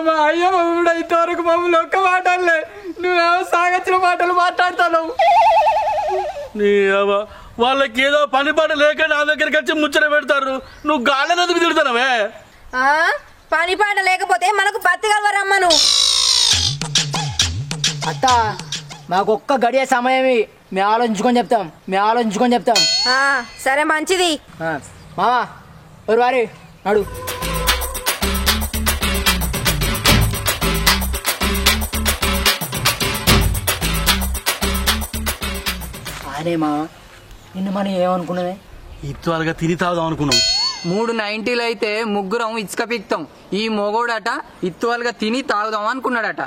మా అయ్య కూడా ఇంతవరకు మమ్మల్ని ఒక్క మాటలే, నువ్వేమో సాగచ్చిన మాటలు మాట్లాడతావు. వాళ్ళకి ఏదో పని పాట లేక నా దగ్గరికి వచ్చి ముచ్చట పెడతారు. నువ్వు గాళ్ళనెందుకు తిడతానవే? పని పాట లేకపోతే మనకు పత్తి కలవరమ్మను. అత్త మాకు ఒక్క గడియ సమయం మేము ఆలోచించుకొని చెప్తాం. సరే మంచిది. మామా ఒక వారి నడు. అదే మామ, నిన్న మనం ఏమనుకున్నామే? ఇత్వాలుగా తిని తాగుదాం అనుకున్నాం. 390 అయితే ముగ్గురం ఇసుక పీక్తాం. ఈ మొగోడట ఇత్తువాలుగా తిని తాగుదాం అనుకున్నాడట.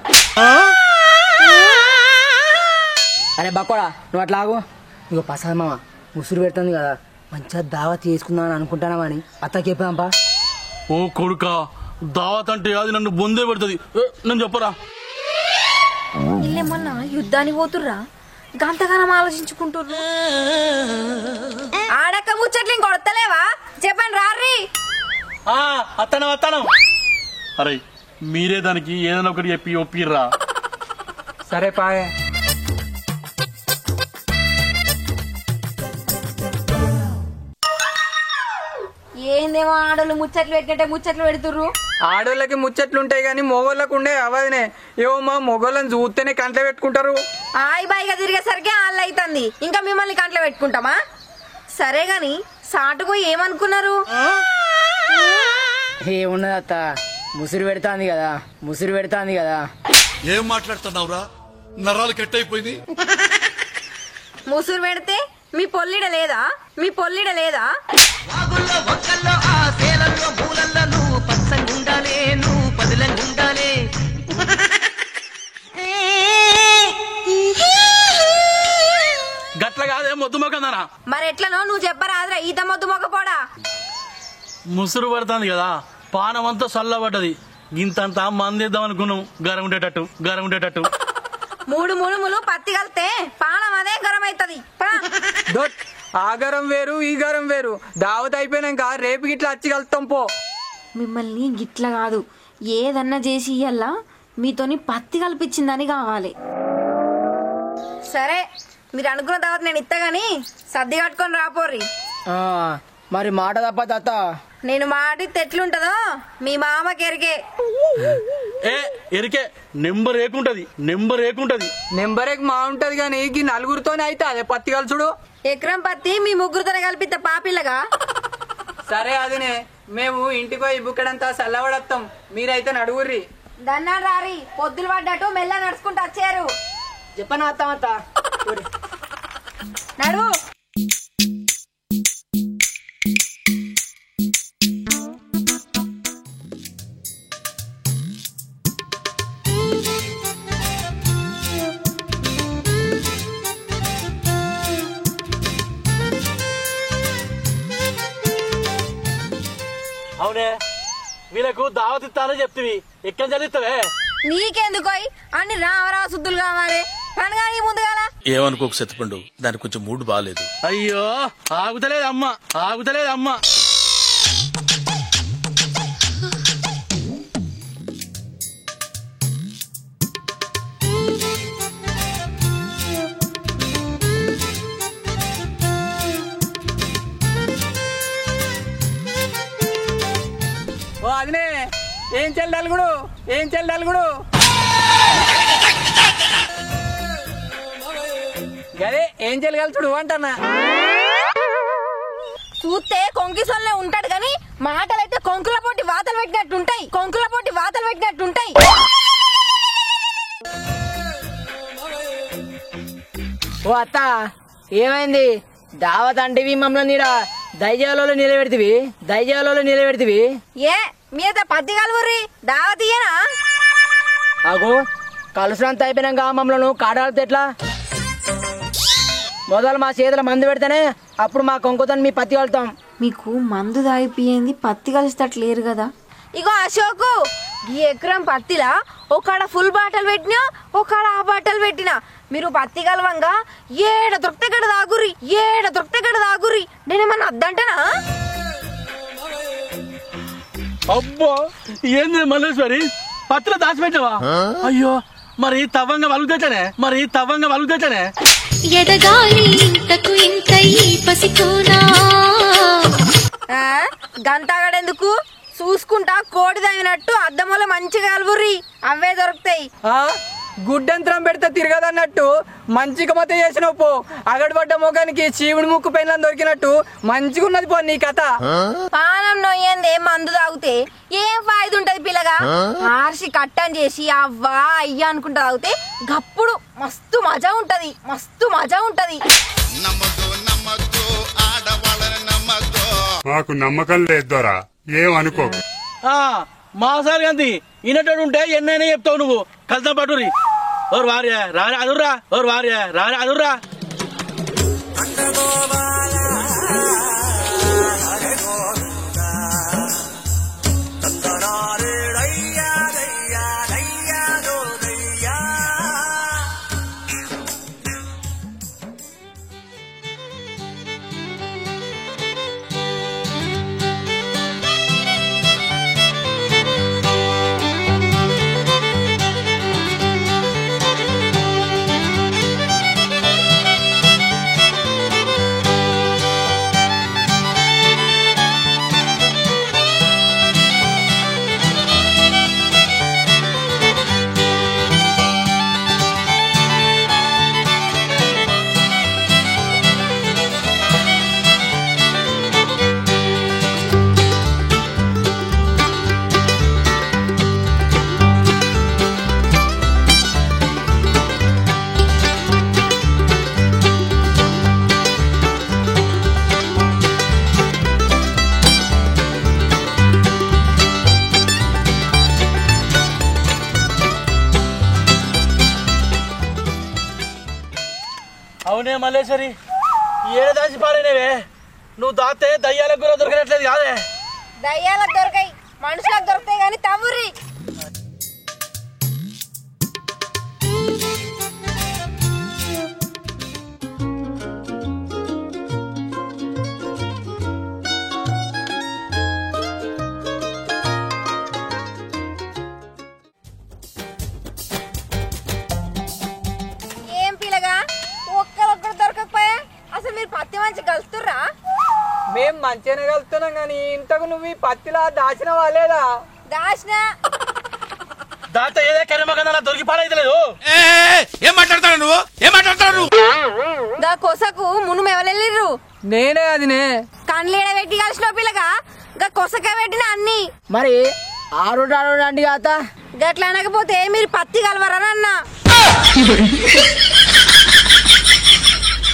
అరే బక్కోడా, నువ్వు అట్లాగు. ఇగో పసాద్ మామ ముసురు పెడుతుంది కదా, మంచిగా దావత్ చేసుకుందామని అనుకుంటానామని అత్తకి చెప్పాంపా. ఓ కొడుక, దావత్ అంటే అది నన్ను బొందే పెడుతుంది. నేను చెప్పరా? ఇల్లేమన్నా యుద్ధానికి పోతుర్రా, గంతగానం ఆలోచించుకుంటుర్రు. ఆడక్క ముచ్చట్లు కొడతలేవా? చెప్పండి రారీ. అత్తనం. అరే మీరే దానికి ఏదైనా ఒకటి చెప్పి ఒప్పిర్రా. సరే పాయే. ఏందేమో ఆడోళ్ళు ముచ్చట్లు పెట్టినట్టే ముచ్చట్లు పెడుతుర్రు. ఆడోళ్ళకి ముచ్చట్లుంటాయి గాని మొగోళ్ళకు ఉండే అవదనే. ఏమో మా మొగోళ్ళని చూస్తేనే కంట్లో పెట్టుకుంటారు. బాయిగా తిరిగేసరికి ఆళ్ళు అవుతుంది, ఇంకా మిమ్మల్ని కంట్లో పెట్టుకుంటామా? సరే గాని సాటుకు ఏమనుకున్నారు? ఏమున్నది అత్త, ముసిరి పెడతాంది కదా ముసిరి పెడతాంది కదా. ఏం మాట్లాడుతున్నావురా? నరాలు కట్ అయిపోయింది. ముసురు పెడితే మీ పొల్లిడ లేదా? మీ పొల్లిడ లేదా? గట్ల కాదే మొద్దు మొక్కదానా. మరి ఎట్లనో నువ్వు చెప్పరాదురా ఈత మొద్దు మొక్కపోడా. ముసురు పడుతుంది కదా, పానం అంతా చల్లబడ్డది. ఇంతంతా మందేద్దాం అనుకున్నాం, గరం ఉండేటట్టు. 3 ముడుములు పత్తి కలితే పానం అదే గరం అవుతుంది. ఆ గరం వేరు ఈ గరం వేరు. దావత్ అయిపోయినాక రేపు గిట్లా వచ్చి కలుస్తాం పో. మిమ్మల్ని గిట్ల కాదు, ఏదన్నా చేసి ఇయ్యల్లా మీతోని పత్తి కల్పించిందని కావాలి. సరే మీరు అనుకున్న తర్వాత నేను ఇస్తా గాని సర్ది కట్టుకొని రాపోర్రి. మరి మాట తప్ప తాత. నేను మాట ఎట్లుంటదో మీ మామకి ఎరికే. ఎరికే నెంబర్ ఏకుంటది. నెంబర్ ఏక్ మా ఉంటది గానీ ఈ నలుగురితోనే అయితే అదే పత్తి కలుసుడు. ఎకరం పత్తి మీ ముగ్గురుతోనే కలిపిద్ద పాపిల్లగా. సరే అదినే, మేము ఇంటికి పోయి బుక్కడంతా చల్లబడతాం, మీరైతే నడుగుర్రి. దన్నాడు రారి, పొద్దులు పడ్డట్టు మెల్ల నడుచుకుంటూ వచ్చారు. చెప్పనా అత్త నడు. అవునే, వీళ్ళకు దావత్ ఇస్తానని చెప్తివి, ఎక్కడ చదివిస్తావే? నీకెందుకోయ్ అన్ని రావరా శుద్ధులు కావాలి. పండుగ ముందుగాల ఏమనుకోకు సత్తిపండు, దానికి కొంచెం మూడ్ బాగాలేదు. అయ్యో ఆగుతలేదమ్మా. ఓ అదినే, ఏం చెల్లెలుగుడు గదే ఏం చెల్లగలుచుడు అంటన్నా. చూస్తే కొంకిసొల్లే ఉంటాడు గాని మాటలైతే కొంకుల పోటీ వాతలు పెట్టినట్టుంటాయి. ఓ అత్త ఏమైంది? దావత్ అంటివి మమ్మల్ని దయచేయాలో నిలబెడితివి. ఏ మీద పత్తి కలువుర్రి దావతీయనా? అగో కలుసులంతా అయిపోయినాక మమ్మల్ని కాడాలితే ఎట్లా? మొదలు మా చేతుల మందు పెడితేనే అప్పుడు మా కొంకుతో మీ పత్తి కలుతాం. మీకు మందు దాగిపోయింది పత్తి కలిసేటట్లేరు కదా. ఇగో అశోకు, ఈ ఎకరం పత్తిలా ఒకడ ఫుల్ బాటలు పెట్టినా ఒకడ ఆ బాటలు పెట్టినా మీరు పత్తి కలవంగా ఏడ దొరికితే గడ దాగురి. నేనేమన్నా అద్దంటనా? అబ్బో ఏంది మల్లేశ్వరి, పత్తిలో దాచిపెట్టావా? అయ్యో మరి తవ్వంగా వలుగుతేనే ఎదగాలి ఇంతకు ఇంత ఈ పసికోనా. గంతాగడెందుకు చూసుకుంటా కోడి తగినట్టు అద్దముల మంచిగా కలువుర్రి, అవే దొరుకుతాయి. గుడ్డంతరం పెడితే తిరగదన్నట్టు మంచిగా మొత్తం చేసినావు పో. అగడబడ్డ మొగానికి చీవుడి ముక్కు పెళ్ళని దొరికినట్టు మంచిగా ఉన్నది పో నీ కథ. పానం నొయ్యందే మందు తాగితే ఏం ఫాయిదా ఉంటది పిల్లగా? ఆర్సి కట్టం చేసి అవ్వా అయ్యా అనుకుంటా తాగితే గప్పుడు మస్తు మజా ఉంటది. మాకు నమ్మకం లేదు దొరా, ఏమనుకో. మాసారి గంతి ఇనటోడు ఉంటే ఎన్నైనా చెప్తావు నువ్వు. కలుతా పట్టురి. ఓర్ వార్య రారా అదుర్రా. అవునే మల్లేశ్వరి ఏడు దాచి పాడైనవే నువ్వు దాతే దయ్యాలకు కూడా దొరకనట్లేదు కాదే దయ్యాలకు దొరకాయి మనుషులకు దొరుకుతాయి కానీ తవ్వుర్రి ఏం పిల్లగా ఒక్కరొక్కరు దొరకకపోయా అసలు మీరు పత్తి మంచి కలుస్తుర్రా మేం మంచిగానే కలుస్తున్నాం కానీ ఇంతకు నువ్వు ఈ పత్తిలా దాచినవా లేదా దాచిన దాత ఏదే కర్మకన్నా దొరికి పాడైతలేదు ఏం మాట్లాడతావు నువ్వు ఏం మాట్లాడతావు నువ్వు దా కొసకు మును ఎవరెళ్ళిర్రు నేనే అదినే కండ్లేడ పెట్టి కలిసిన పిల్లగా గా కొసక పెట్టిన అన్ని మరి ఆరోడు అండి కాత గట్లా అనకపోతే మీరు పత్తి కలవరని అన్నా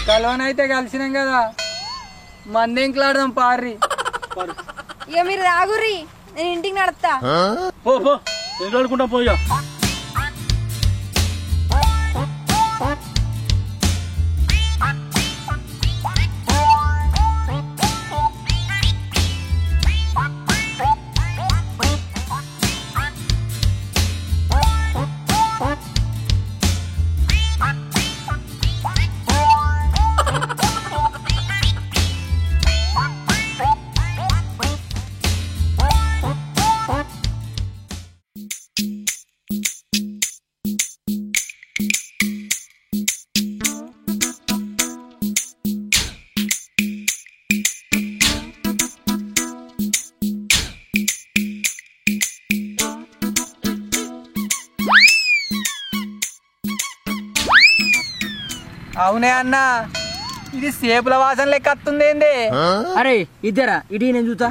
కలవనైతే కలిసినాం కదా మందేంకులాడదాం పార్రి ఇక మీరు రాగుర్రి నేను ఇంటికి నడుస్తా పో పో ఎదురుకుంటా పోయా అవునే అన్న ఇది సేపుల వాసన లెక్క వస్తుంది ఏంది అరే ఇద్దరా ఇటీ నేను చూస్తా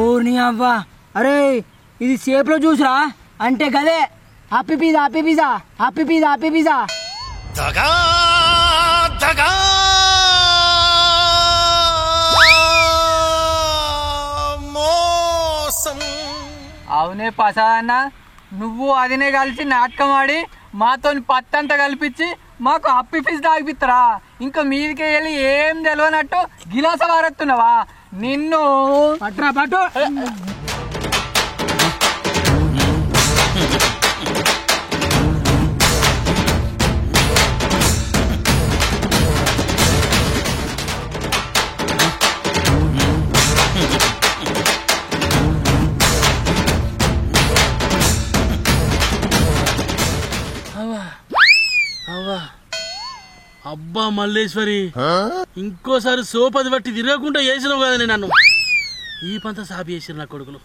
ఓర్ని అవ్వా అరే ఇది సేపులో చూసురా అంటే గదే happy pizza happy pizza happy pizza happy pizza దగా దగా మోసం అవునే పసా అన్న నువ్వు అదినే కలిసి నాటకం ఆడి మాతోని పత్తంతా కల్పించి మాకు అప్పి ఫీజు తాగిపిస్తారా ఇంకా మీదికి వెళ్ళి ఏం తెలియనట్టు గిలాస వారెత్తున్నావా నిన్ను పట్రా పట్టు అబ్బా మల్లేశ్వరి ఇంకోసారి సోపది బట్టి తిరగకుండా చేసినావు కదా నన్ను ఈ పంత సాపి చేసిన నా కొడుకులు